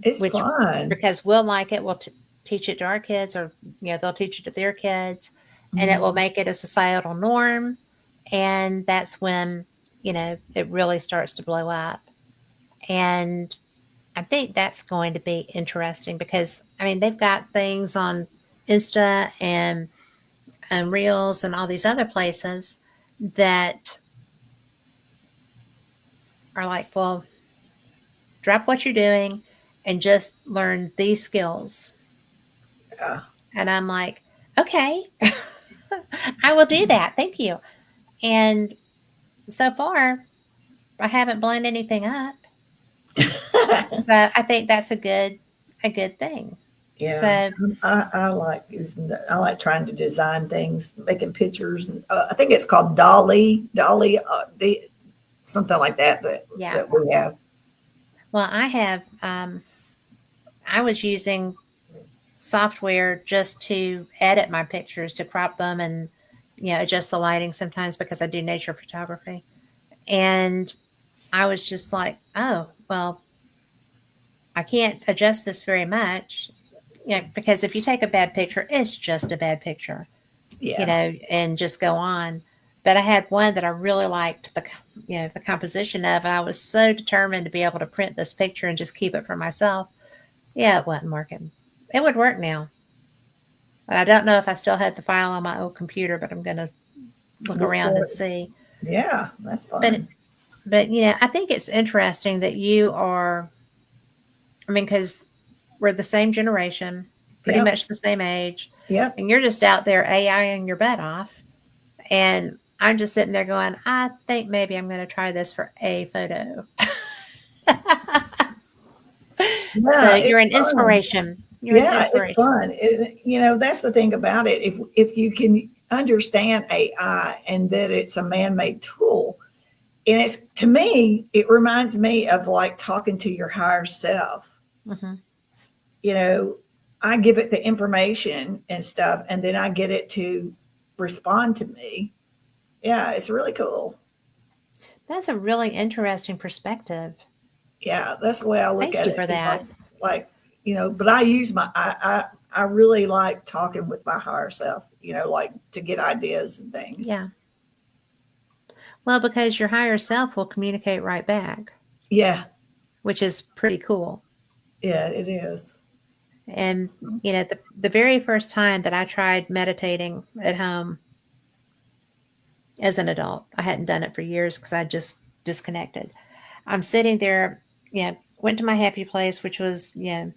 It's which fun. because we'll like it, we'll teach it to our kids, or they'll teach it to their kids, and it will Mhm. make it a societal norm, and that's when it really starts to blow up. And I think that's going to be interesting because I mean they've got things on Insta and Reels and all these other places that are like, well, drop what you're doing and just learn these skills. Yeah. And I'm like, okay, I will do that. Thank you. And so far, I haven't blown anything up. So I think that's a good thing. Yeah, So I like using the, I like trying to design things, making pictures, and I think it's called Dolly, something like that yeah. that we have. Well, I was using software just to edit my pictures, to crop them and adjust the lighting sometimes because I do nature photography. And I was just like, oh, well, I can't adjust this very much. Because if you take a bad picture, it's just a bad picture, Yeah, and just go on. But I had one that I really liked the composition of, and I was so determined to be able to print this picture and just keep it for myself. Yeah, it wasn't working. It would work now. I don't know if I still had the file on my old computer, but I'm going to look look around for and it. see. Yeah, that's But fun. but I think it's interesting that you are. I mean, because we're the same generation, pretty Yep, much the same age, yep. and you're just out there AIing your butt off, and I'm just sitting there going, I think maybe I'm going to try this for a photo. So Yeah, you're it's an fun. inspiration. You're an Yeah, it's inspiration. fun. That's the thing about it. If you can understand AI and that it's a man-made tool, and it's, to me, it reminds me of like talking to your higher self. Hmm. you know, I give it the information and stuff, and then I get it to respond to me. Yeah, it's really cool. That's a really interesting perspective. Yeah, that's the way I look Thank at you it. for It's that. like, but I use I really like talking with my higher self, like to get ideas and things. Yeah. Well, because your higher self will communicate right back, Yeah, which is pretty cool. yeah, it is. And the very first time that I tried meditating at home as an adult, I hadn't done it for years because I just disconnected. I'm sitting there, went to my happy place, which was a,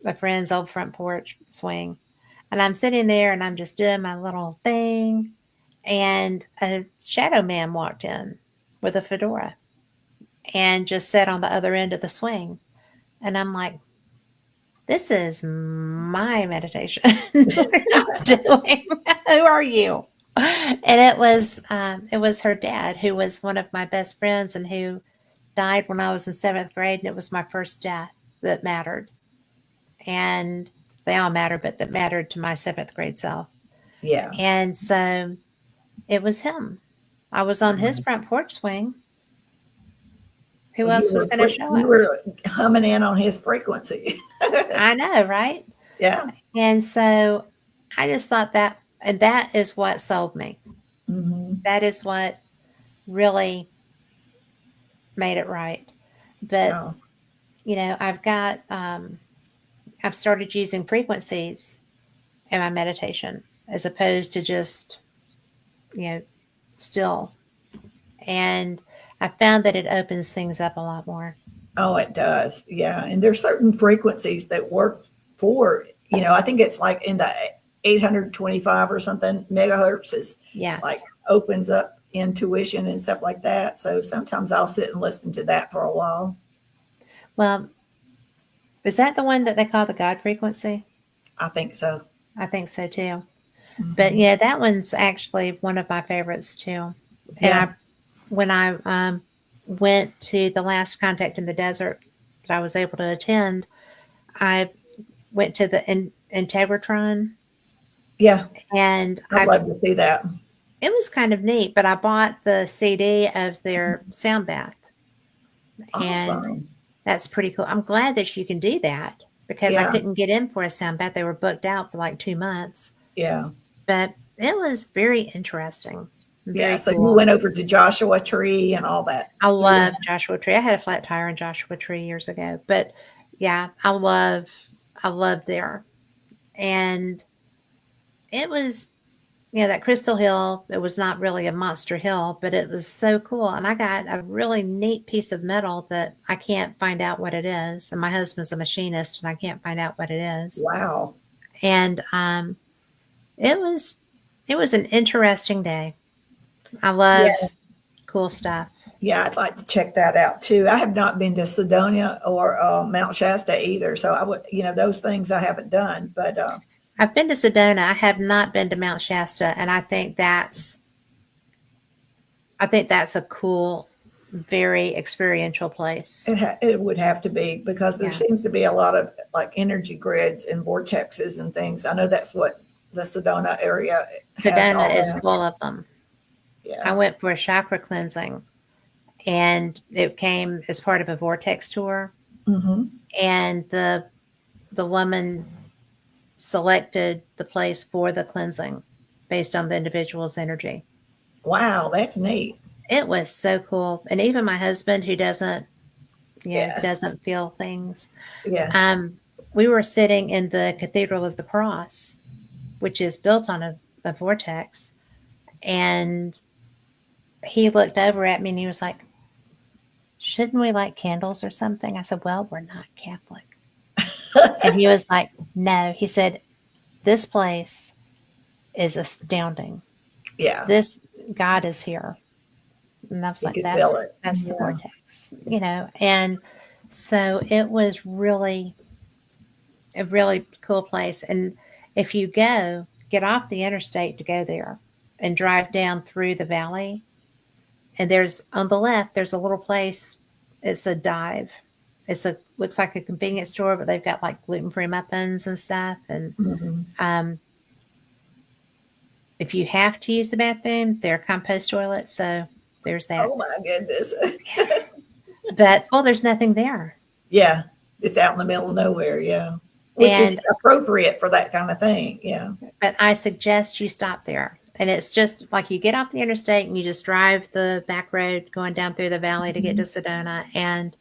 a friend's old front porch swing, and I'm sitting there and I'm just doing my little thing, and a shadow man walked in with a fedora and just sat on the other end of the swing, and I'm like, this is my meditation. What are you doing? Who are you? And it was her dad, who was one of my best friends and who died when I was in seventh grade, and it was my first death that mattered. And they all mattered, but that mattered to my seventh grade self. Yeah. And so it was him. I was on his front porch swing. Who Well, else was going to show you up? were humming in on his frequency. I know, right? Yeah. And so I just thought that, and that is what sold me. Hmm. That is what really made it right. But, Yeah. I've started using frequencies in my meditation as opposed to just, you know, still. And I found that it opens things up a lot more. Oh, it does. Yeah. And there's certain frequencies that work for, I think it's like in the 825 or something megahertz is like Yes. opens up intuition and stuff like that. So sometimes I'll sit and listen to that for a while. Well, is that the one that they call the God frequency? I think so. I think so too. But Hmm. yeah, that one's actually one of my favorites too. And Yeah. when I went to the last contact in the desert that I was able to attend, I went to the Integratron, Yeah. and I'd love to see that. it was kind of neat. But I bought the CD of their sound bath, And Awesome. that's pretty cool. I'm glad that you can do that because I Yeah. couldn't get in for a sound bath. They were booked out for like 2 months. Yeah. But it was very interesting, Yeah. very So you cool. went over to Joshua Tree and all that. I Yeah. love Joshua Tree. I had a flat tire in Joshua Tree years ago, but yeah, I love there. And it was, that Crystal Hill, it was not really a monster hill, but it was so cool. And I got a really neat piece of metal that I can't find out what it is. And my husband's a machinist and I can't find out what it is. Wow. And it was it was an interesting day. I love Yeah. cool stuff. Yeah. I'd like to check that out too. I have not been to Sedonia or Mount Shasta either. So I would, those things I haven't done, but I've been to Sedona. I have not been to Mount Shasta, and I think that's a cool, very experiential place. it would have to be because there Yeah. seems to be a lot of like energy grids and vortexes and things. I know that's what the Sedona area has Sedona all is that. full of them. I Yeah. went for a chakra cleansing, and it came as part of a vortex tour. Hmm. And the woman selected the place for the cleansing based on the individual's energy. Wow, that's neat. It was so cool. And even my husband, who Yeah. doesn't feel things, Yeah. um, we were sitting in the Cathedral of the Cross, which is built on a vortex. And he looked over at me and he was like, shouldn't we light candles or something? I said, well, we're not Catholic. And he was like, no. He said, this place is astounding. Yeah. This God is here. And I was You like, could feel it. that's the Yeah. vortex. And so it was really a really cool place. And if you get off the interstate to go there and drive down through the valley, and there's on the left, there's a little place. It's a dive. Looks like a convenience store, but they've got like gluten-free muffins and stuff. And Hmm. um, if you have to use the bathroom, there are compost toilets. So there's that. Oh my goodness. But there's nothing there. Yeah. It's out in the middle of nowhere. Yeah. Which is And appropriate for that kind of thing. Yeah. but I suggest you stop there. And it's just like you get off the interstate and you just drive the back road going down through the valley to get to Mhm. Sedona. And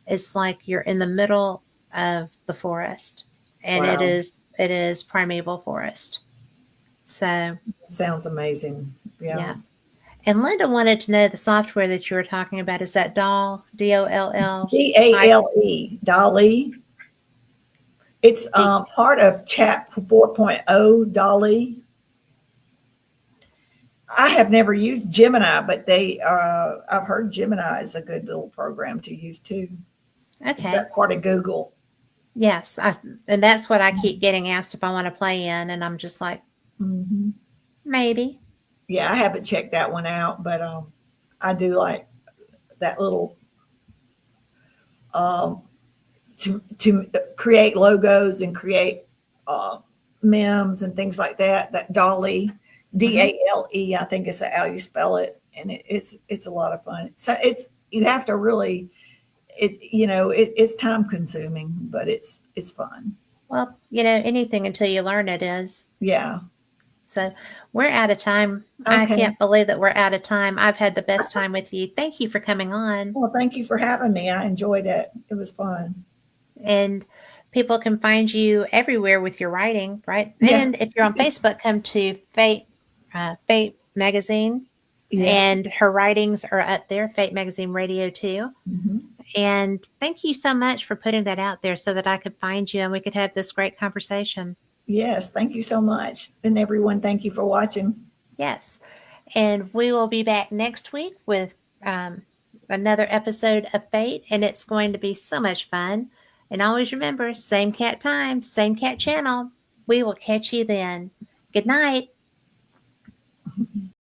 it's like you're in the middle of the forest. And it Wow. is primeval forest. So Sounds amazing. Yeah. yeah. And Linda wanted to know the software that you were talking about. Is that Doll, DOLL? DALE, Dolly. It's D. part of Chat 4.0, Dolly. I have never used Gemini, but I've heard Gemini is a good little program to use too. Is Okay. that part of Google? Yes. And that's what I keep getting asked if I want to play in. And I'm just like, Hmm. maybe. Yeah, I haven't checked that one out, but I do like that little um, to create logos and create uh, memes and things like that. That Dolly, Hmm. DALE, I think is how you spell it, and it's a lot of fun. So you have to really it's time consuming, but it's fun. Well, anything until you learn it is. Yeah. So we're out of time. I Okay. can't believe that we're out of time. I've had the best time with you. Thank you for coming on. Well, thank you for having me. I enjoyed it. It was fun. And people can find you everywhere with your writing, right? Yeah. And if you're on Facebook, come to Fate Magazine, Yeah. and her writings are up there. Fate Magazine Radio too. Hmm. And thank you so much for putting that out there so that I could find you and we could have this great conversation. Yes. Thank you so much. And everyone, thank you for watching. Yes. And we will be back next week with another episode of Fate, and it's going to be so much fun. And always remember, same cat time, same cat channel. We will catch you then. Good night.